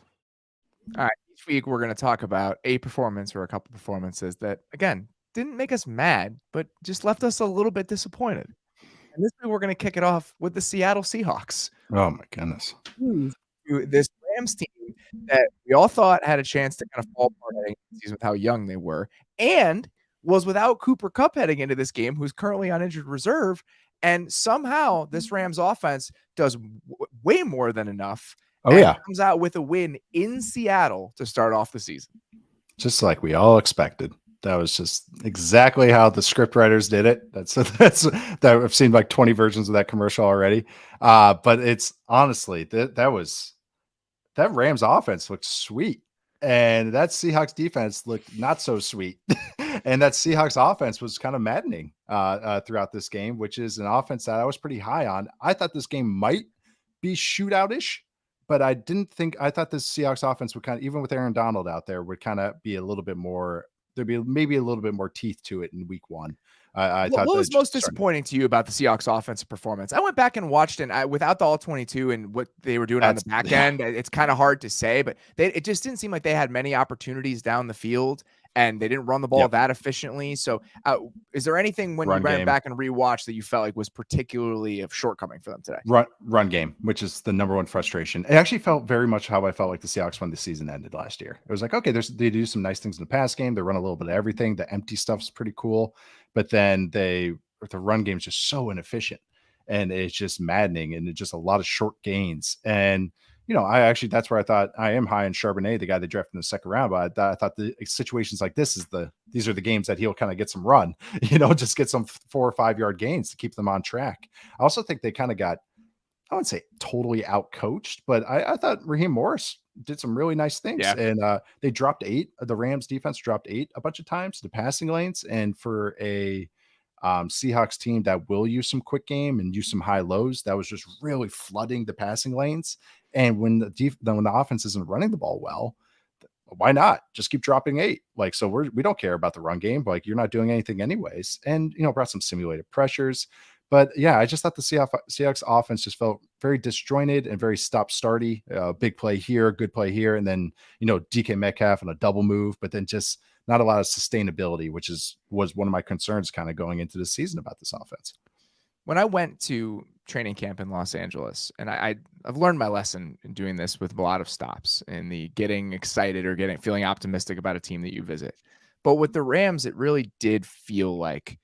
All right. Each week we're going to talk about a performance or a couple performances that, again, didn't make us mad, but just left us a little bit disappointed. And this week we're going to kick it off with the Seattle Seahawks. Oh my goodness. This Rams team that we all thought had a chance to kind of fall apart heading into the season with how young they were, and was without Cooper Kupp heading into this game, who's currently on injured reserve. And somehow this Rams offense does way more than enough. Oh, yeah. Comes out with a win in Seattle to start off the season. Just like we all expected. That was just exactly how the script writers did it. That's that I've seen like 20 versions of that commercial already. But it's honestly that Rams offense looked sweet. And that Seahawks defense looked not so sweet. And that Seahawks offense was kind of maddening throughout this game, which is an offense that I was pretty high on. I thought this game might be shootout-ish, but I thought this Seahawks offense would kind of, even with Aaron Donald out there, would kind of be a little bit more, there'd be maybe a little bit more teeth to it in week one. I thought what was most disappointing to you about the Seahawks offensive performance? I went back and watched, and without the all 22 and what they were doing on the back end, it's kind of hard to say, but it just didn't seem like they had many opportunities down the field, and they didn't run the ball that efficiently. So is there anything when you ran back and rewatched that you felt like was particularly a shortcoming for them today? Run game, which is the number one frustration. It actually felt very much how I felt like the Seahawks when the season ended last year. It was like, okay, they do some nice things in the pass game. They run a little bit of everything. The empty stuff's pretty cool. But then the run game is just so inefficient, and it's just maddening, and it's just a lot of short gains. And, that's where I thought I am high on Charbonnet, the guy they drafted in the second round. But I thought the situations like these are the games that he'll kind of get some run, just get some 4 or 5 yard gains to keep them on track. I also think they kind of got, I wouldn't say totally out coached, but I thought Raheem Morris did some really nice things. Yeah. And they dropped 8. The Rams defense dropped 8 a bunch of times to passing lanes. And for a Seahawks team that will use some quick game and use some high lows, that was just really flooding the passing lanes. And when the offense isn't running the ball well, why not just keep dropping 8? Like, so we don't care about the run game. Like, you're not doing anything anyways. And, brought some simulated pressures. But yeah, I just thought the Seahawks offense just felt very disjointed and very stop-starty. Big play here, good play here, and then DK Metcalf and a double move, but then just not a lot of sustainability, which was one of my concerns kind of going into the season about this offense. When I went to training camp in Los Angeles, and I've learned my lesson in doing this with a lot of stops in the getting excited or feeling optimistic about a team that you visit. But with the Rams, it really did feel like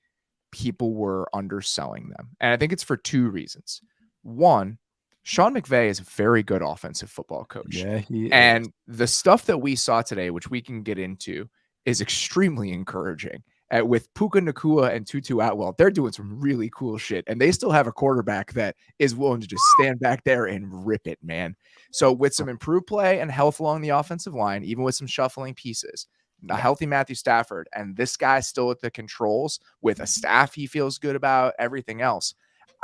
people were underselling them. And I think it's for 2 reasons. One, Sean McVay is a very good offensive football coach. Yeah, he is. And the stuff that we saw today, which we can get into, is extremely encouraging. With Puka Nacua and Tutu Atwell, they're doing some really cool shit. And they still have a quarterback that is willing to just stand back there and rip it, man. So with some improved play and health along the offensive line, even with some shuffling pieces, a healthy Matthew Stafford, and this guy still at the controls with a staff he feels good about, everything else.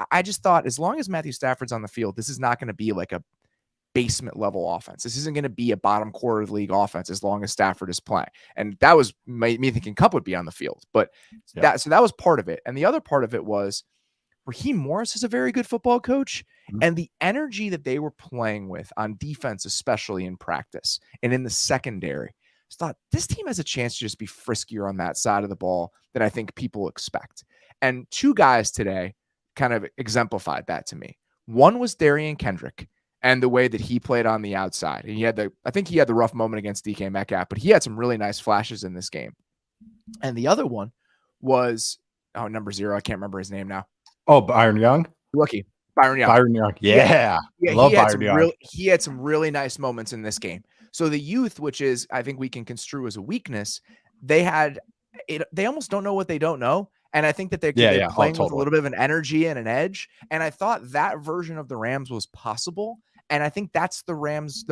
I just thought as long as Matthew Stafford's on the field, this is not going to be like a basement level offense. This isn't going to be a bottom quarter of the league offense as long as Stafford is playing. And that was me thinking Kupp would be on the field. But that was part of it. And the other part of it was Raheem Morris is a very good football coach. And the energy that they were playing with on defense, especially in practice and in the secondary, I thought this team has a chance to just be friskier on that side of the ball than I think people expect. And 2 guys today kind of exemplified that to me. One was Darian Kendrick and the way that he played on the outside. And I think he had the rough moment against DK Metcalf, but he had some really nice flashes in this game. And the other one was, number 0. I can't remember his name now. Oh, Byron Young? Lucky. Byron Young. Byron Young. Yeah. I love Byron Young. He had some really nice moments in this game. So the youth, which is, I think we can construe as a weakness, they almost don't know what they don't know. And I think that they're playing with a little bit of an energy and an edge. And I thought that version of the Rams was possible. And I think that's the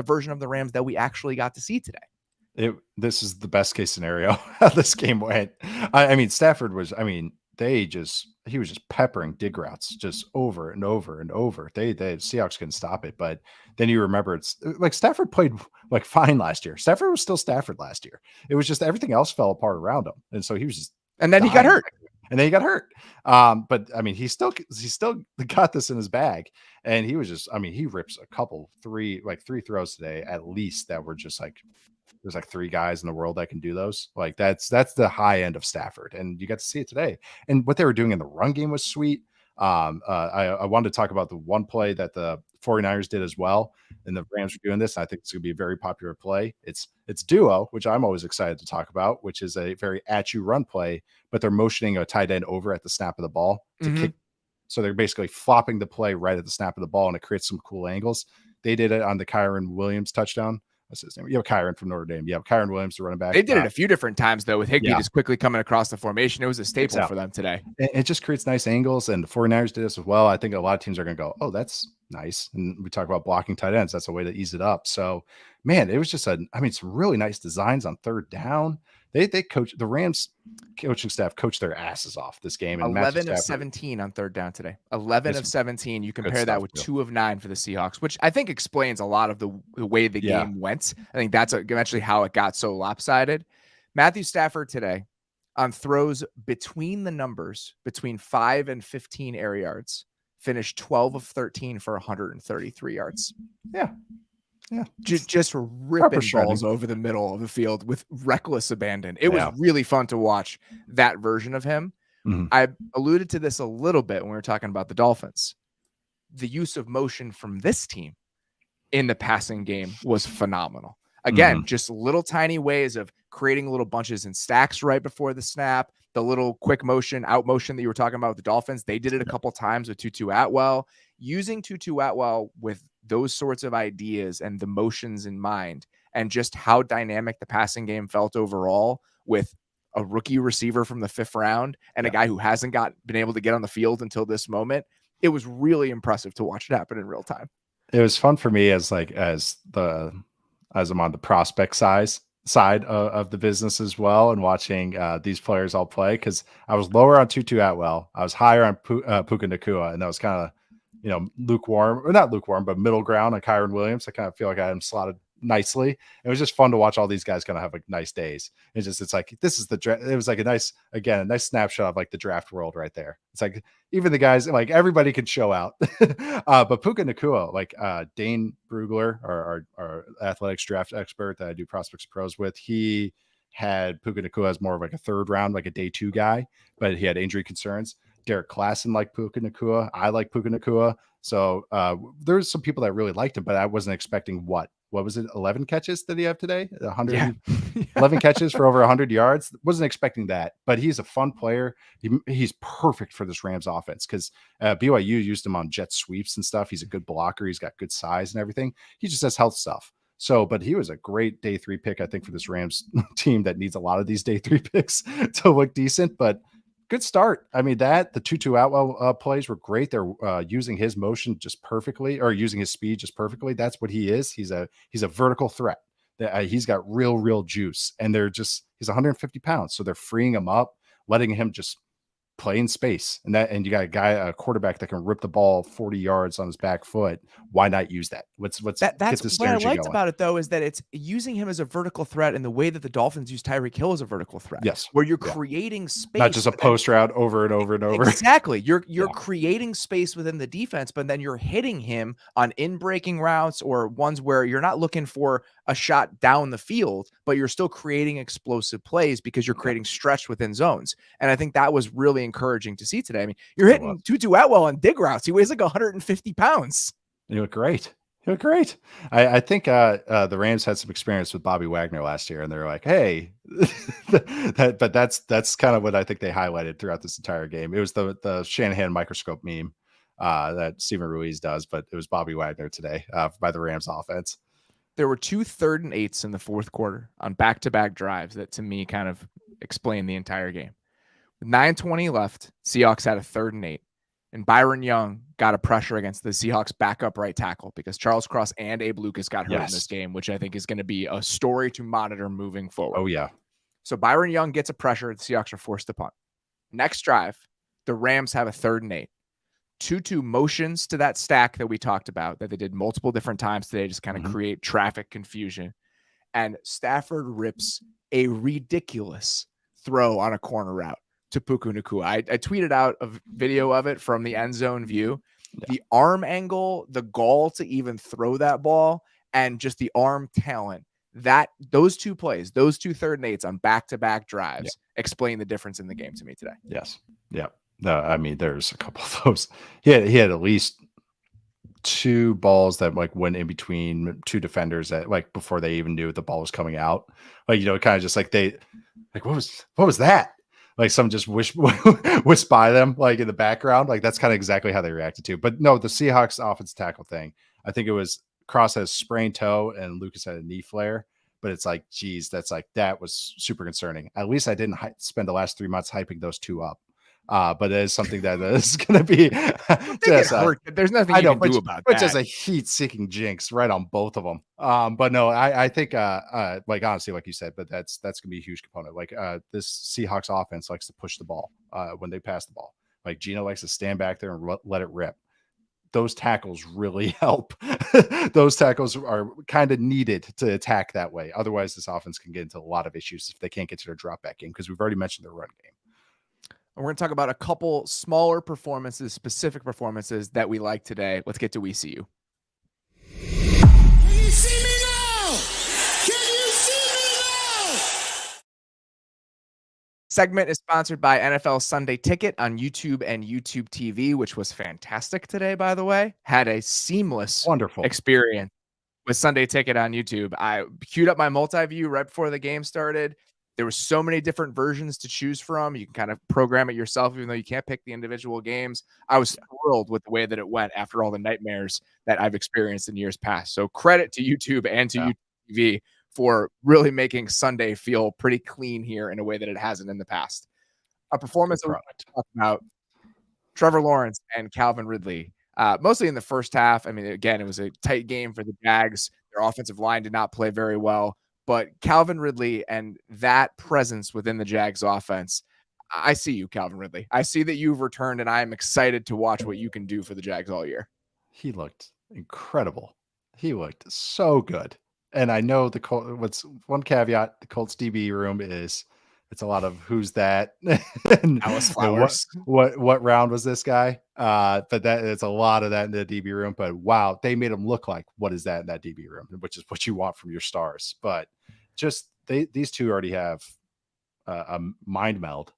version of the Rams that we actually got to see today. This is the best case scenario how this game went. I mean, Stafford was, he was just peppering dig routes just over and over and over. The Seahawks couldn't stop it. But then you remember it's like Stafford played like fine last year. Stafford was still Stafford last year. It was just everything else fell apart around him. And so he was just, and then he got hurt. And then he got hurt. But I mean, he still got this in his bag. And he was just, he rips a 3 throws today, at least, that were just like, there's like 3 guys in the world that can do those. Like that's the high end of Stafford. And you got to see it today. And what they were doing in the run game was sweet. I wanted to talk about the one play that the 49ers did as well, and the Rams are doing this. I think it's going to be a very popular play. It's duo, which I'm always excited to talk about, which is a very at you run play, but they're motioning a tight end over at the snap of the ball to kick. So they're basically flopping the play right at the snap of the ball, and it creates some cool angles. They did it on the Kyron Williams touchdown. What's his name? You have Kyron from Notre Dame. You have Kyron Williams, the running back. They did it a few different times, though, with Higbee just quickly coming across the formation. It was a staple for them today. It just creates nice angles, and the 49ers did this as well. I think a lot of teams are going to go, oh, that's nice. And we talk about blocking tight ends. That's a way to ease it up. So, man, it was just some really nice designs on third down. They coach the Rams coaching staff coached their asses off this game. And 11 of 17 on third down today. 11 of 17. You compare that with 2 of 9 for the Seahawks, which I think explains a lot of the way the game went. I think that's eventually how it got so lopsided. Matthew Stafford today on throws between the numbers, between 5 and 15 air yards, finished 12 of 13 for 133 yards. Yeah. Just ripping balls over the middle of the field with reckless abandon. It was really fun to watch that version of him. I alluded to this a little bit when we were talking about the Dolphins. The use of motion from this team in the passing game was phenomenal. Again, just little tiny ways of creating little bunches and stacks right before the snap. The little quick motion, out motion that you were talking about with the Dolphins, they did it a couple times with Tutu Atwell. Using Tutu Atwell with those sorts of ideas and the motions in mind, and just how dynamic the passing game felt overall with a rookie receiver from the 5th round and a guy who hasn't been able to get on the field until this moment. It was really impressive to watch it happen in real time. It was fun for me as I'm on the prospect side of the business as well, and watching these players all play, because I was lower on Tutu Atwell, I was higher on Puka Nacua, and that was kind of lukewarm, or not lukewarm, but middle ground on Kyron Williams. I kind of feel like I had him slotted nicely. It was just fun to watch all these guys kind of have like nice days. It's like, this is the draft. It was like a nice snapshot of like the draft world right there. It's like even the guys, like everybody can show out. But Puka Nacua, like Dane Brugler, our athletics draft expert that I do prospects pros with, he had Puka Nacua as more of like a 3rd round, like a day 2 guy, but he had injury concerns. Derek Klassen liked Puka Nacua. I like Puka Nacua. So there's some people that really liked him, but I wasn't expecting what was it? 11 catches did he have today? 11 catches for over 100 yards. Wasn't expecting that, but he's a fun player. He's perfect for this Rams offense, because BYU used him on jet sweeps and stuff. He's a good blocker. He's got good size and everything. He just has health stuff. So, but he was a great day 3 pick, I think, for this Rams team that needs a lot of these day 3 picks to look decent, but good start. I mean, the Tutu Atwell plays were great. They're using his motion just perfectly, or using his speed just perfectly. That's what he is. He's a vertical threat. He's got real juice, and he's 150 pounds. So they're freeing him up, letting him just play in space. And you got a quarterback that can rip the ball 40 yards on his back foot. Why not use that? That's what I liked about it, though, is that it's using him as a vertical threat in the way that the Dolphins use Tyreek Hill as a vertical threat. Yes. Where you're creating space. Not just a post route over and over and over. Exactly. You're creating space within the defense, but then you're hitting him on in-breaking routes or ones where you're not looking for a shot down the field, but you're still creating explosive plays because you're creating stretch within zones. And I think that was really encouraging to see today. I mean, you're hitting Tutu Atwell on dig routes. He weighs like 150 pounds. You look great. I think the Rams had some experience with Bobby Wagner last year, and they're like, hey, but that's kind of what I think they highlighted throughout this entire game. It was the Shanahan microscope meme that Steven Ruiz does, but it was Bobby Wagner today by the Rams offense. There were 2 3rd and 8s in the 4th quarter on back-to-back drives that, to me, kind of explained the entire game. With 9:20 left, Seahawks had a 3rd and 8, and Byron Young got a pressure against the Seahawks backup right tackle because Charles Cross and Abe Lucas got hurt in this game, which I think is going to be a story to monitor moving forward. Oh, yeah. So Byron Young gets a pressure. The Seahawks are forced to punt. Next drive, the Rams have a 3rd and 8. Tutu motions to that stack that we talked about, that they did multiple different times today, just kind of create traffic confusion. And Stafford rips a ridiculous throw on a corner route to Puka Nacua. I tweeted out a video of it from the end zone view. Yeah. The arm angle, the gall to even throw that ball, and just the arm talent. Those 2 plays, those 2 3rd and 8s on back-to-back drives explain the difference in the game to me today. Yes. Yeah. No, I mean, there's a couple of those. He had at least 2 balls that like went in between 2 defenders that like before they even knew the ball was coming out. Like, kind of just like like what was that? Like some just whisked by them like in the background. Like that's kind of exactly how they reacted to. But no, the Seahawks offense tackle thing. I think it was Cross has sprained toe and Lucas had a knee flare. But it's like, geez, that was super concerning. At least I didn't spend the last 3 months hyping those 2 up. But it is something that is going to be just hurt. There's nothing you can do about that. Which is a heat-seeking jinx right on both of them. But no, I think, like honestly, like you said, but that's going to be a huge component. Like this Seahawks offense likes to push the ball when they pass the ball. Like Gino likes to stand back there and let it rip. Those tackles really help. Those tackles are kind of needed to attack that way. Otherwise, this offense can get into a lot of issues if they can't get to their drop back game because we've already mentioned their run game. And we're going to talk about a couple smaller performances, specific performances that we like today. Let's get to We See You. Can you see me now? Can you see me now? Segment is sponsored by NFL Sunday Ticket on YouTube and YouTube TV, which was fantastic today, by the way. Had a seamless Wonderful experience with Sunday Ticket on YouTube. I queued up my multi-view right before the game started. There were so many different versions to choose from. You can kind of program it yourself, even though you can't pick the individual games. I was thrilled with the way that it went after all the nightmares that I've experienced in years past. So credit to YouTube and to YouTube TV for really making Sunday feel pretty clean here in a way that it hasn't in the past. A performance that we talked about, Trevor Lawrence and Calvin Ridley, mostly in the first half. I mean, again, it was a tight game for the Jags. Their offensive line did not play very well. But Calvin Ridley and that presence within the Jags offense, I see you, Calvin Ridley. I see that you've returned, and I am excited to watch what you can do for the Jags all year. He looked incredible. He looked so good. And I know what's one caveat, the Colts DB room is it's a lot of who's that? And Alice Flowers. What round was this guy? But it's a lot of that in the DB room. But wow, they made him look like what is that in that DB room, which is what you want from your stars. But just these two already have a mind meld,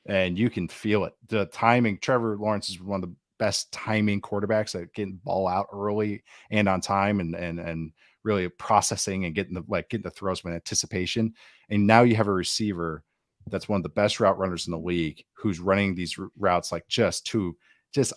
and you can feel it. The timing. Trevor Lawrence is one of the best timing quarterbacks at getting ball out early and on time, and really processing and getting the throws with anticipation. And now you have a receiver that's one of the best route runners in the league who's running these routes like just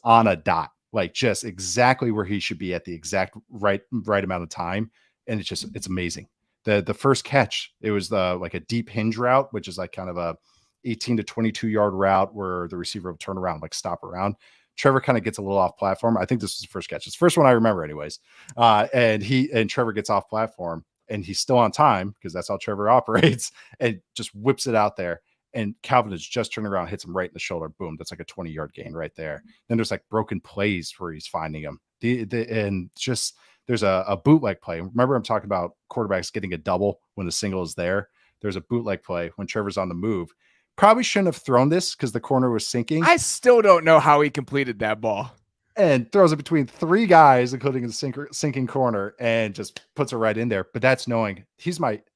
on a dot, like just exactly where he should be at the exact right amount of time. And it's amazing. The first catch, it was like a deep hinge route, which is like kind of a 18 to 22 yard route where the receiver will turn around, like stop around. Trevor kind of gets a little off platform. I think this was the first catch. It's the first one I remember anyways. And Trevor gets off platform and he's still on time because that's how Trevor operates, and just whips it out there. And Calvin is just turning around, hits him right in the shoulder. Boom. That's like a 20-yard gain right there. Then there's like broken plays where he's finding him. And just there's a bootleg play. Remember, I'm talking about quarterbacks getting a double when the single is there. There's a bootleg play when Trevor's on the move. Probably shouldn't have thrown this because the corner was sinking. I still don't know how he completed that ball. And throws it between 3 guys, including the sinking corner, and just puts it right in there. But that's knowing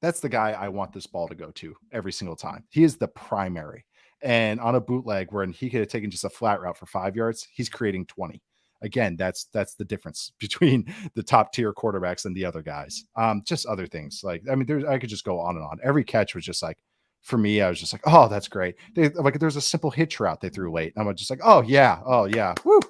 that's the guy I want this ball to go to every single time. He is the primary. And on a bootleg where he could have taken just a flat route for 5 yards, he's creating 20. Again, that's the difference between the top tier quarterbacks and the other guys. Just other things. Like, I mean, I could just go on and on. Every catch was just like, for me, I was just like, oh, that's great. There's a simple hitch route they threw late. And I'm just like, oh yeah. Woo.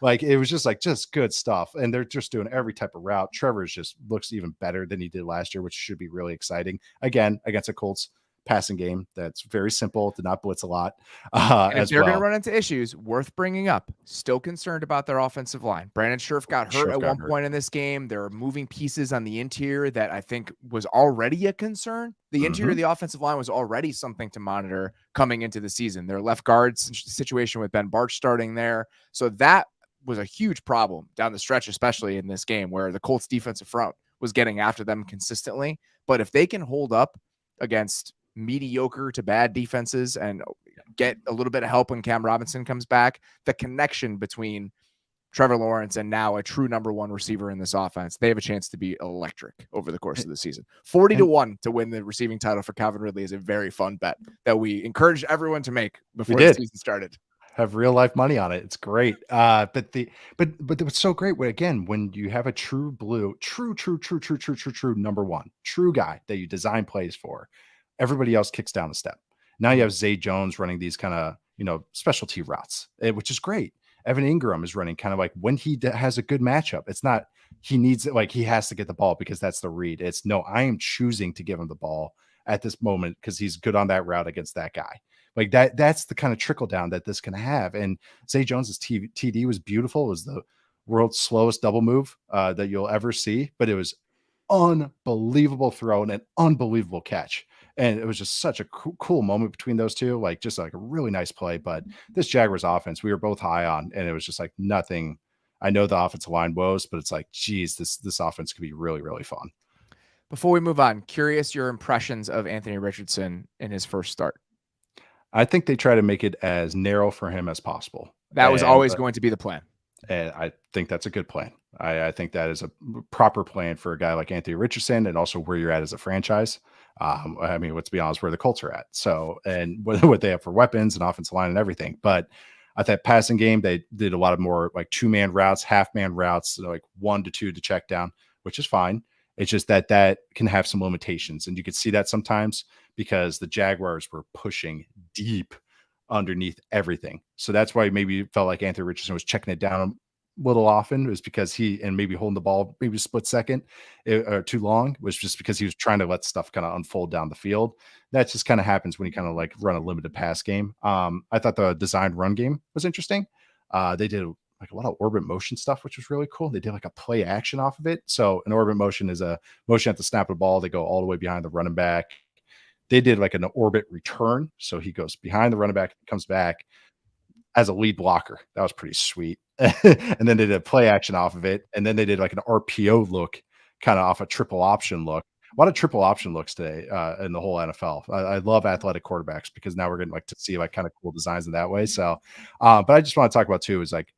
Like, it was just good stuff. And they're just doing every type of route. Trevor just looks even better than he did last year, which should be really exciting. Again, against a Colts passing game that's very simple, did not blitz a lot. And if they're going to run into issues, worth bringing up, still concerned about their offensive line. Brandon Scherf got hurt at one point in this game. There are moving pieces on the interior that I think was already a concern. The interior of the offensive line was already something to monitor coming into the season. Their left guard situation with Ben Barch starting there. So that was a huge problem down the stretch, especially in this game where the Colts defensive front was getting after them consistently. But if they can hold up against mediocre to bad defenses and get a little bit of help when Cam Robinson comes back, the connection between Trevor Lawrence and now a true number 1 receiver in this offense, they have a chance to be electric over the course of the season. 40-1 to win the receiving title for Calvin Ridley is a very fun bet that we encouraged everyone to make before the season started. have real life money on it. It's great. But what's so great when you have a true blue, true number one, true guy that you design plays for, everybody else kicks down a step. Now you have Zay Jones running these kind of, specialty routes, which is great. Evan Ingram is running kind of like when he has a good matchup. It's not he needs it like he has to get the ball because that's the read. It's no, I am choosing to give him the ball at this moment because he's good on that route against that guy. Like that's the kind of trickle down that this can have. And Zay Jones's TD was beautiful. It was the world's slowest double move that you'll ever see, but it was unbelievable throw and an unbelievable catch. And it was just such a cool moment between those two, like just like a really nice play. But this Jaguars offense, we were both high on, and it was just like nothing. I know the offensive line woes, but it's like, geez, this offense could be really, really fun. Before we move on, curious your impressions of Anthony Richardson in his first start. I think they try to make it as narrow for him as possible. That was always going to be the plan. And I think that's a good plan. I think that is a proper plan for a guy like Anthony Richardson and also where you're at as a franchise. I mean, let's be honest, where the Colts are at. So, and what they have for weapons and offensive line and everything. But I thought passing game, they did a lot of more like 2-man routes, half-man routes, like 1 to 2 to check down, which is fine. It's just that can have some limitations. And you could see that sometimes because the Jaguars were pushing deep underneath everything. So that's why maybe you felt like Anthony Richardson was checking it down a little often, was because and maybe holding the ball maybe a split second or too long, was just because he was trying to let stuff kind of unfold down the field. That just kind of happens when you kind of like run a limited pass game. I thought the designed run game was interesting. They did like a lot of orbit motion stuff, which was really cool. They did like a play action off of it. So an orbit motion is a motion at the snap of the ball. They go all the way behind the running back. They did like an orbit return. So he goes behind the running back, comes back as a lead blocker. That was pretty sweet. And then they did a play action off of it. And then they did like an RPO look, kind of off a triple option look. A lot of triple option looks today in the whole NFL. I love athletic quarterbacks because now we're getting like to see like kind of cool designs in that way. So, but I just want to talk about too is like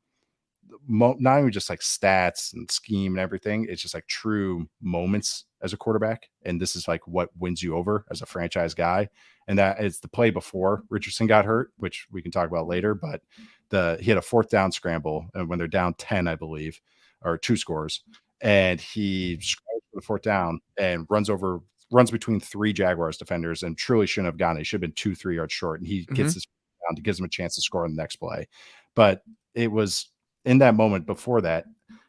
not even just like stats and scheme and everything. It's just like true moments as a quarterback. And this is like what wins you over as a franchise guy. And that is the play before Richardson got hurt, which we can talk about later. But he had a 4th down scramble and when they're down 10, I believe, or 2 scores. And he scrambles for the 4th down and runs between 3 Jaguars defenders and truly shouldn't have gotten it. He should have been 2-3 yards short. And he gets his down, gives him a chance to score on the next play. But it was in that moment before that,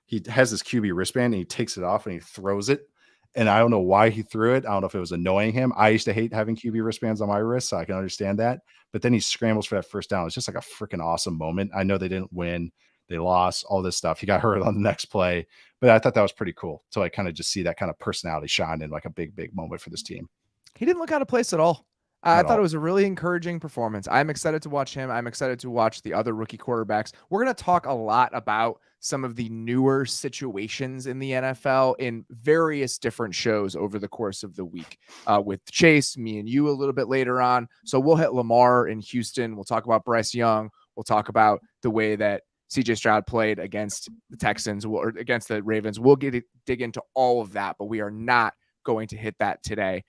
he has this QB wristband and he takes it off and he throws it. And I don't know why he threw it. I don't know if it was annoying him. I used to hate having QB wristbands on my wrist, so I can understand that. But then he scrambles for that first down. It's just like a freaking awesome moment. I know they didn't win. They lost, all this stuff. He got hurt on the next play. But I thought that was pretty cool. So I kind of just see that kind of personality shine in like a big, big moment for this team. He didn't look out of place at all. I thought it was a really encouraging performance. I'm excited to watch him. I'm excited to watch the other rookie quarterbacks. We're going to talk a lot about some of the newer situations in the NFL in various different shows over the course of the week with Chase, me and you a little bit later on. So we'll hit Lamar in Houston. We'll talk about Bryce Young. We'll talk about the way that CJ Stroud played against the Texans or against the Ravens. We'll dig into all of that, but we are not going to hit that today.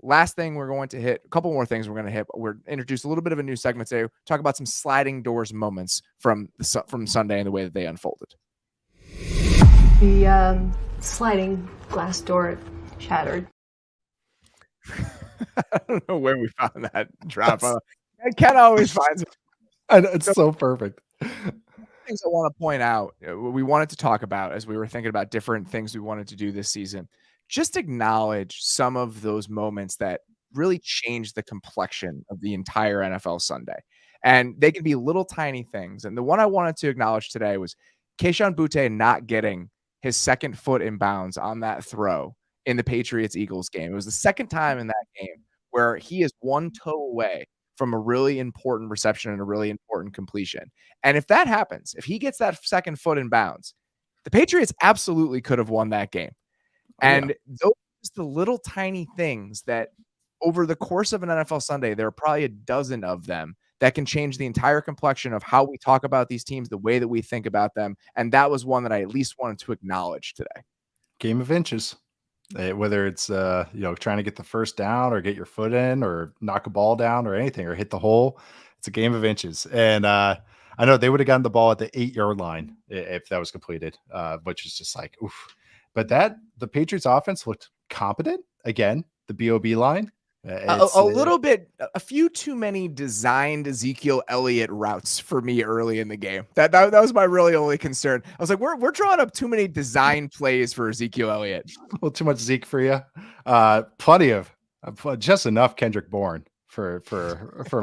Last thing we're going to hit, a couple more things we're going to hit. We're introduced a little bit of a new segment today. Talk about some sliding doors moments from Sunday and the way that they unfolded. The sliding glass door shattered. I don't know where we found that drop. Ken always finds it. It's so perfect. Things I want to point out, we wanted to talk about as we were thinking about different things we wanted to do this season. Just acknowledge some of those moments that really changed the complexion of the entire NFL Sunday. And they can be little tiny things. And the one I wanted to acknowledge today was Kayshon Boutte not getting his second foot in bounds on that throw in the Patriots-Eagles game. It was the second time in that game where he is one toe away from a really important reception and a really important completion. And if that happens, if he gets that second foot in bounds, the Patriots absolutely could have won that game. And those are just the little tiny things that over the course of an NFL Sunday, there are probably a dozen of them that can change the entire complexion of how we talk about these teams, the way that we think about them. And that was one that I at least wanted to acknowledge today. Game of inches. Whether it's trying to get the first down or get your foot in or knock a ball down or anything or hit the hole, it's a game of inches. And I I know they would have gotten the ball at the 8-yard line if that was completed, which is just like, oof. But the Patriots offense looked competent. Again, the BOB line. A little bit, a few too many designed Ezekiel Elliott routes for me early in the game. That was my really only concern. I was like, we're drawing up too many design plays for Ezekiel Elliott. Well, too much Zeke for you. Plenty of just enough Kendrick Bourne for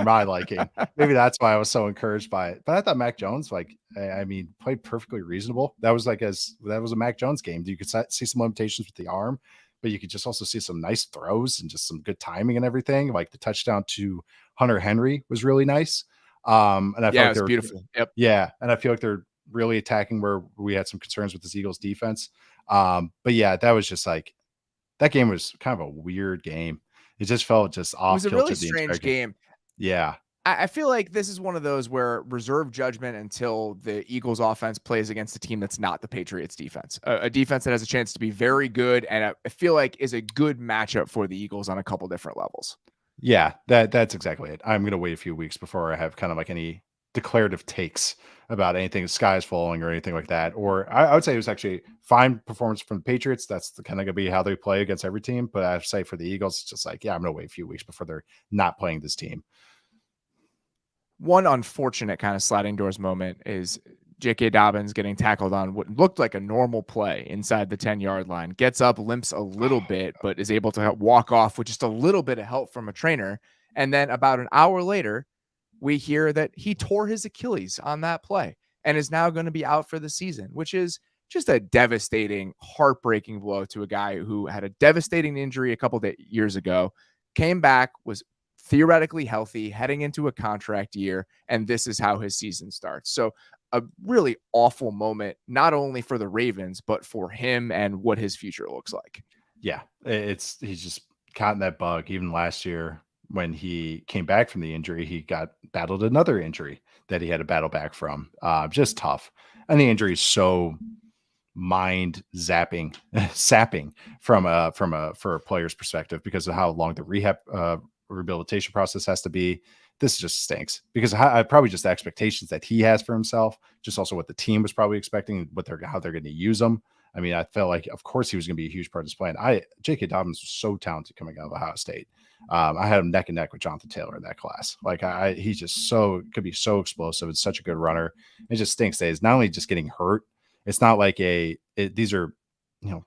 my liking. Maybe that's why I was so encouraged by it. But I thought Mac Jones, played perfectly reasonable. That was a Mac Jones game. You could see some limitations with the arm, but you could just also see some nice throws and just some good timing and everything. Like the touchdown to Hunter Henry was really nice. And I feel like it's beautiful. Yep. Yeah. And I feel like they're really attacking where we had some concerns with this Eagles defense. But yeah, that was just like, that game was kind of a weird game. It just felt just off. It was a really strange game. Yeah. I feel like this is one of those where reserve judgment until the Eagles offense plays against a team that's not the Patriots defense, a defense that has a chance to be very good. And I feel like is a good matchup for the Eagles on a couple different levels. Yeah, that's exactly it. I'm going to wait a few weeks before I have kind of like any declarative takes about anything, the sky is falling or anything like that. Or I would say it was actually fine performance from the Patriots. That's kind of going to be how they play against every team. But I would say for the Eagles, it's just like, yeah, I'm going to wait a few weeks before they're not playing this team. One unfortunate kind of sliding doors moment is J.K. Dobbins getting tackled on what looked like a normal play inside the 10-yard line, gets up, limps a little bit, but is able to walk off with just a little bit of help from a trainer. And then about an hour later, we hear that he tore his Achilles on that play and is now going to be out for the season, which is just a devastating, heartbreaking blow to a guy who had a devastating injury a couple of years ago, came back, was theoretically healthy, heading into a contract year, and this is how his season starts. So a really awful moment, not only for the Ravens, but for him and what his future looks like. Yeah, he's just caught in that bug. Even last year when he came back from the injury, he battled another injury that he had to battle back from. Just tough. And the injury is so mind sapping for a player's perspective because of how long the rehabilitation process has to be. This just stinks because I probably just the expectations that he has for himself, just also what the team was probably expecting, how they're going to use him. I mean, I felt like, of course, he was going to be a huge part of this plan. J.K. Dobbins was so talented coming out of Ohio State. I had him neck and neck with Jonathan Taylor in that class. Like he's just could be so explosive and such a good runner. It just stinks that he's not only just getting hurt. It's not like these are,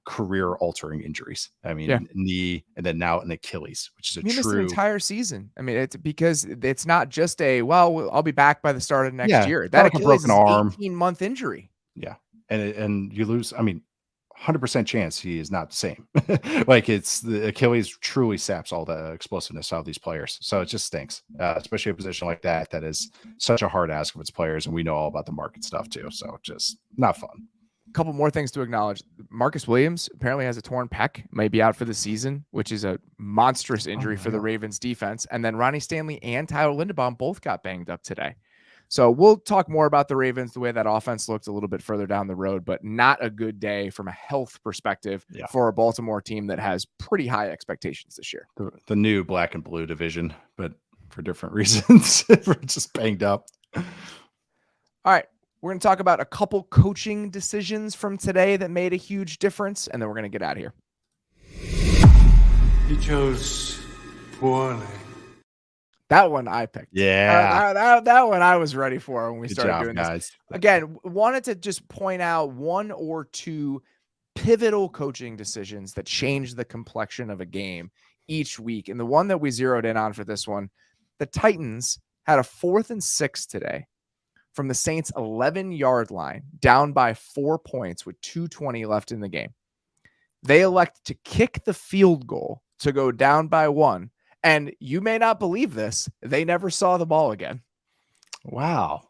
career altering injuries. I mean, knee and then now an Achilles, which is missed an entire season. I mean, it's because it's not just I'll be back by the start of next year. That Achilles broken arm, 18-month injury. Yeah. And you lose, 100% chance he is not the same. Like it's the Achilles truly saps all the explosiveness out of these players. So it just stinks, especially a position like that is such a hard ask of its players. And we know all about the market stuff too. So just not fun. A couple more things to acknowledge. Marcus Williams apparently has a torn pec, may be out for the season, which is a monstrous injury for the Ravens defense. And then Ronnie Stanley and Tyler Linderbaum both got banged up today. So we'll talk more about the Ravens, the way that offense looked a little bit further down the road, but not a good day from a health perspective for a Baltimore team that has pretty high expectations this year. The new black and blue division, but for different reasons. We're just banged up. All right. We're going to talk about a couple coaching decisions from today that made a huge difference, and then we're going to get out of here. You chose poorly. That one I picked. Yeah. That one I was ready for when we started doing this. Guys. Again, wanted to just point out one or two pivotal coaching decisions that changed the complexion of a game each week. And the one that we zeroed in on for this one, the Titans had a 4th and 6 today from the Saints 11-yard line, down by 4 points with 2:20 left in the game. They elect to kick the field goal to go down by 1. And you may not believe this, they never saw the ball again. Wow.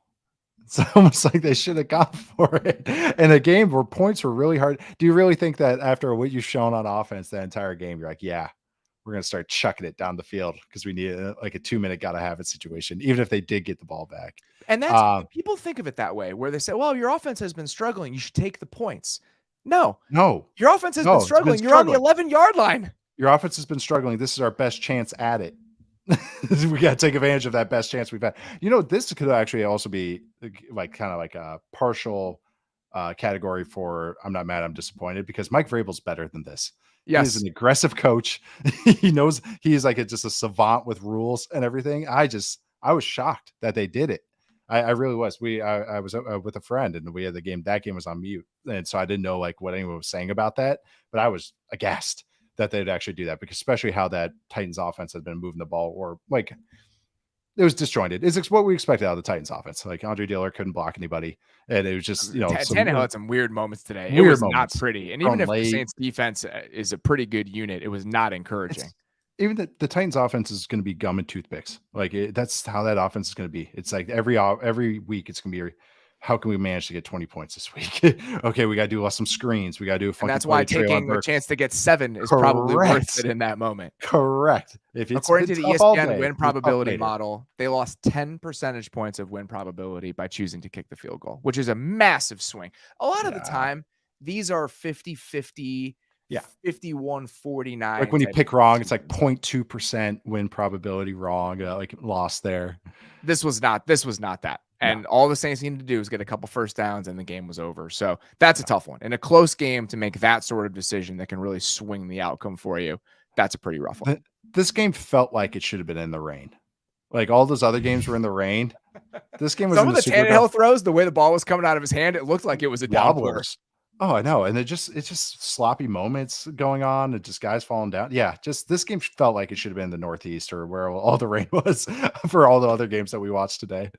It's almost like they should have gone for it in a game where points were really hard. Do you really think that after what you've shown on offense that entire game, you're like, yeah, we're going to start chucking it down the field because we need a 2-minute gotta have it situation, even if they did get the ball back. And that's people think of it that way, where they say, well, your offense has been struggling, you should take the points. No, your offense has been struggling. You're on the 11-yard line. Your offense has been struggling. This is our best chance at it. We got to take advantage of that best chance we've had. This could actually also be like kind of like a partial category for I'm not mad, I'm disappointed, because Mike Vrabel's better than this. He is Yes. an aggressive coach. He knows he's like just a savant with rules and everything. I was shocked that they did it. I really was. I was with a friend and we had the game. That game was on mute, and so I didn't know like what anyone was saying about that. But I was aghast that they'd actually do that, because especially how that Titans offense had been moving the ball, or like it was disjointed. It's what we expected out of the Titans offense. Like Andre Dillard couldn't block anybody, and it was just Tannehill had some weird moments today. It weird was moments. not pretty, and even if late. the Saints defense is a pretty good unit, it was not encouraging. Even the Titans offense is going to be gum and toothpicks. Like that's how that offense is going to be. It's like every week it's going to be, how can we manage to get 20 points this week? Okay, we got to do some screens. We got to do a funky And that's why play, taking a chance to get 7 is probably worth it in that moment. Correct. If it's According to the tough all ESPN day, win it's probability tough later. model, they lost 10 percentage points of win probability by choosing to kick the field goal, which is a massive swing. A lot of the time, these are 50-50, 51-49. Like when you pick wrong, it's like 0.2% win probability wrong, like lost there. This was not that. And all the Saints needed to do was get a couple first downs and the game was over. So that's a tough one. In a close game, to make that sort of decision that can really swing the outcome for you, that's a pretty rough one. This game felt like it should have been in the rain. Like all those other games were in the rain. This game was Some in of the Tannehill throws, the way the ball was coming out of his hand, it looked like it was a downpour. Oh, I know. And it's just sloppy moments going on and just guys falling down. Yeah, just this game felt like it should have been in the Northeast or where all the rain was for all the other games that we watched today.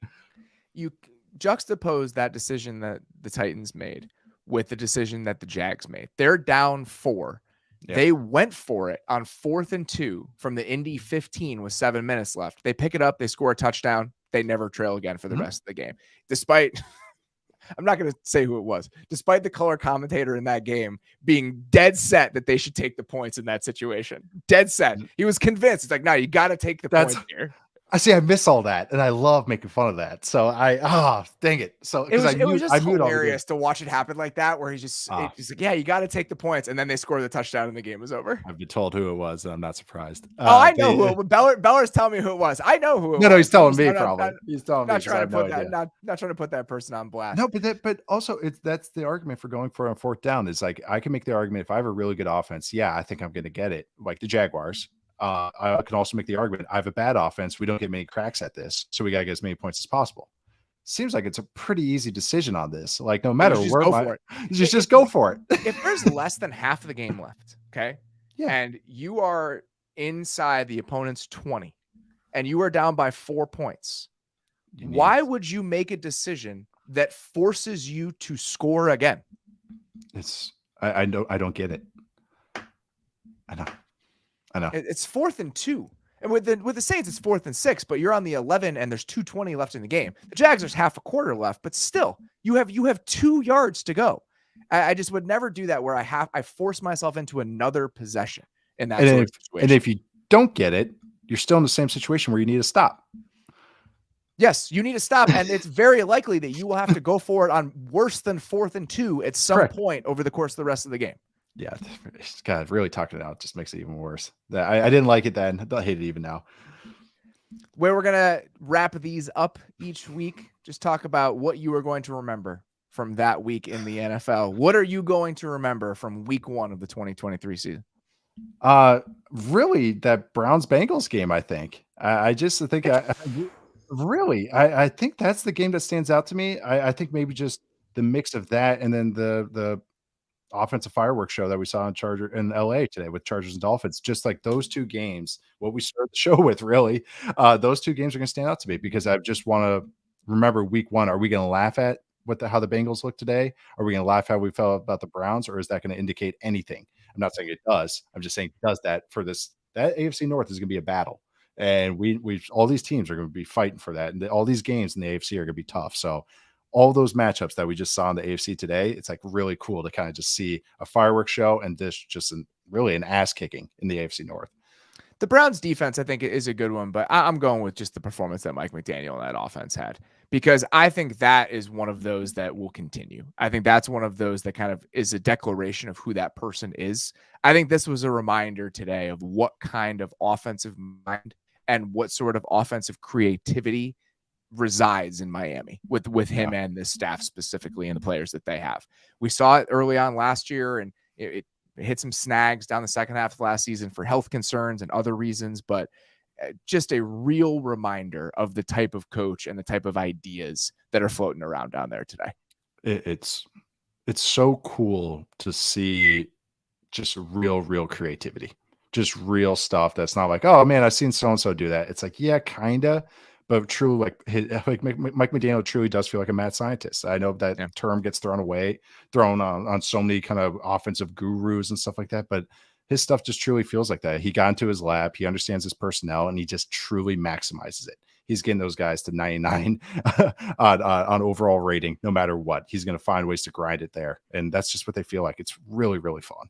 You juxtapose that decision that the Titans made with the decision that the Jags made. They're down 4. Yeah. They went for it on 4th and 2 from the Indy 15 with 7 minutes left. They pick it up. They score a touchdown. They never trail again for the rest of the game. Despite, I'm not going to say who it was, despite the color commentator in that game being dead set that they should take the points in that situation. Dead set. He was convinced. It's like, no, you got to take the points here. I see. I miss all that, and I love making fun of that. So dang it. So it was just hilarious to watch it happen like that, where he's like, yeah, you got to take the points, and then they score the touchdown, and the game was over. I've been told who it was, and I'm not surprised. I know who it was. Beller's telling me who it was. I know who it was. No, he's telling me probably. He's telling me. Not trying to put that person on blast. No, but also that's the argument for going for a 4th down. Is like I can make the argument if I have a really good offense, I think I'm going to get it, like the Jaguars. I can also make the argument I have a bad offense. We don't get many cracks at this, so we got to get as many points as possible. Seems like it's a pretty easy decision on this. Like no matter where, just go for it. If there's less than half of the game left, okay, and you are inside the opponent's 20, and you are down by 4 points, why would you make a decision that forces you to score again? I don't get it. I know. It's 4th and 2. And with the Saints, it's 4th and 6, but you're on the 11 and there's 2:20 left in the game. The Jags, there's half a quarter left, but still you have 2 yards to go. I just would never do that where I force myself into another possession in that sort of situation. And if you don't get it, you're still in the same situation where you need to stop. Yes, you need to stop. And it's very likely that you will have to go for it on worse than 4th and 2 at some point over the course of the rest of the game. Yeah, God, really talking it out just makes it even worse. I didn't like it then. I hate it even now. Where we're going to wrap these up each week, just talk about what you are going to remember from that week in the NFL. What are you going to remember from week 1 of the 2023 season? Really, that Browns-Bengals game, I think. I just think I think that's the game that stands out to me. I think maybe just the mix of that and then the offensive fireworks show that we saw in LA today with Chargers and Dolphins, just like those 2 games, what we started the show with, really, those 2 games are going to stand out to me because I just want to remember week 1. Are we going to laugh at how the Bengals look today? Are we going to laugh how we felt about the Browns, or is that going to indicate anything? I'm not saying it does. I'm just saying it does that for this. That AFC North is going to be a battle, and we all these teams are going to be fighting for that, and all these games in the AFC are going to be tough. So all those matchups that we just saw in the AFC today, it's like really cool to kind of just see a fireworks show and this just really an ass kicking in the AFC North. The Browns defense, I think, is a good one, but I'm going with just the performance that Mike McDaniel and that offense had, because I think that is one of those that will continue. I think that's one of those that kind of is a declaration of who that person is. I think this was a reminder today of what kind of offensive mind and what sort of offensive creativity resides in Miami with him and this staff specifically and the players that they have. We saw it early on last year, and it hit some snags down the second half of last season for health concerns and other reasons, but just a real reminder of the type of coach and the type of ideas that are floating around down there today. It's so cool to see just real creativity, just real stuff. That's not like, oh man, I've seen so-and-so do that. It's like, yeah, kinda, but true. Like Mike McDaniel truly does feel like a mad scientist. I know that term gets thrown on so many kind of offensive gurus and stuff like that, but his stuff just truly feels like that. He got into his lab, he understands his personnel, and he just truly maximizes it. He's getting those guys to 99 on overall rating, no matter what. He's going to find ways to grind it there. And that's just what they feel like. It's really fun.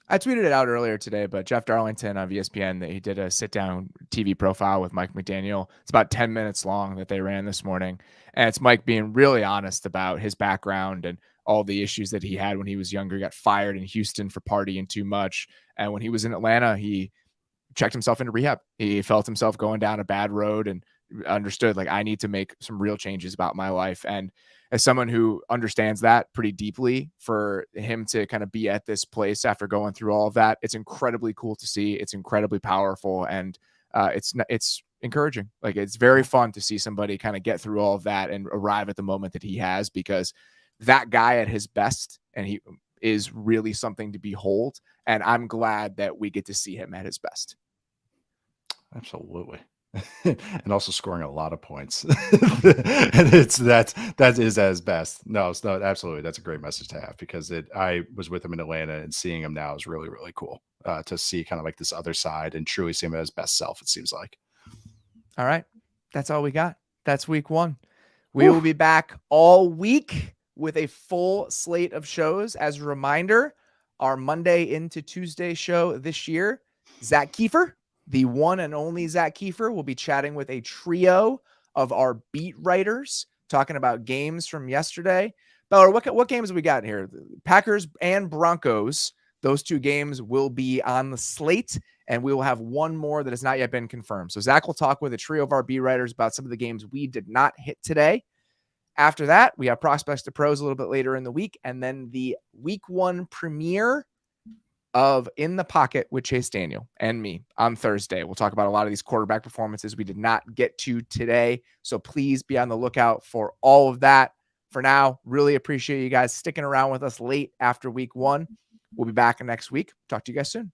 I tweeted it out earlier today, but Jeff Darlington on ESPN, that he did a sit-down TV profile with Mike McDaniel. It's about 10 minutes long that they ran this morning. And it's Mike being really honest about his background and all the issues that he had when he was younger. He got fired in Houston for partying too much. And when he was in Atlanta, he checked himself into rehab. He felt himself going down a bad road and understood, like, I need to make some real changes about my life. And as someone who understands that pretty deeply, for him to kind of be at this place after going through all of that, it's incredibly cool to see. It's incredibly powerful. And it's encouraging. Like, it's very fun to see somebody kind of get through all of that and arrive at the moment that he has, because that guy at his best, and he is really something to behold. And I'm glad that we get to see him at his best. Absolutely. And also scoring a lot of points. And that is at his best. No, it's not. Absolutely. That's a great message to have, because I was with him in Atlanta, and seeing him now is really cool to see kind of like this other side and truly see him at his best self, it seems like. All right. That's all we got. That's week 1. We will be back all week with a full slate of shows. As a reminder, our Monday into Tuesday show this year, Zach Kiefer, the one and only Zach Kiefer, will be chatting with a trio of our beat writers, talking about games from yesterday. Beller, what games have we got here? Packers and Broncos. Those 2 games will be on the slate, and we will have one more that has not yet been confirmed. So Zach will talk with a trio of our beat writers about some of the games we did not hit today. After that, we have Prospects to Pros a little bit later in the week, and then the week 1 premiere of In the Pocket with Chase Daniel and me on Thursday. We'll talk about a lot of these quarterback performances we did not get to today, so please be on the lookout for all of that. For now, really appreciate you guys sticking around with us late after week 1. We'll be back next week. Talk to you guys soon.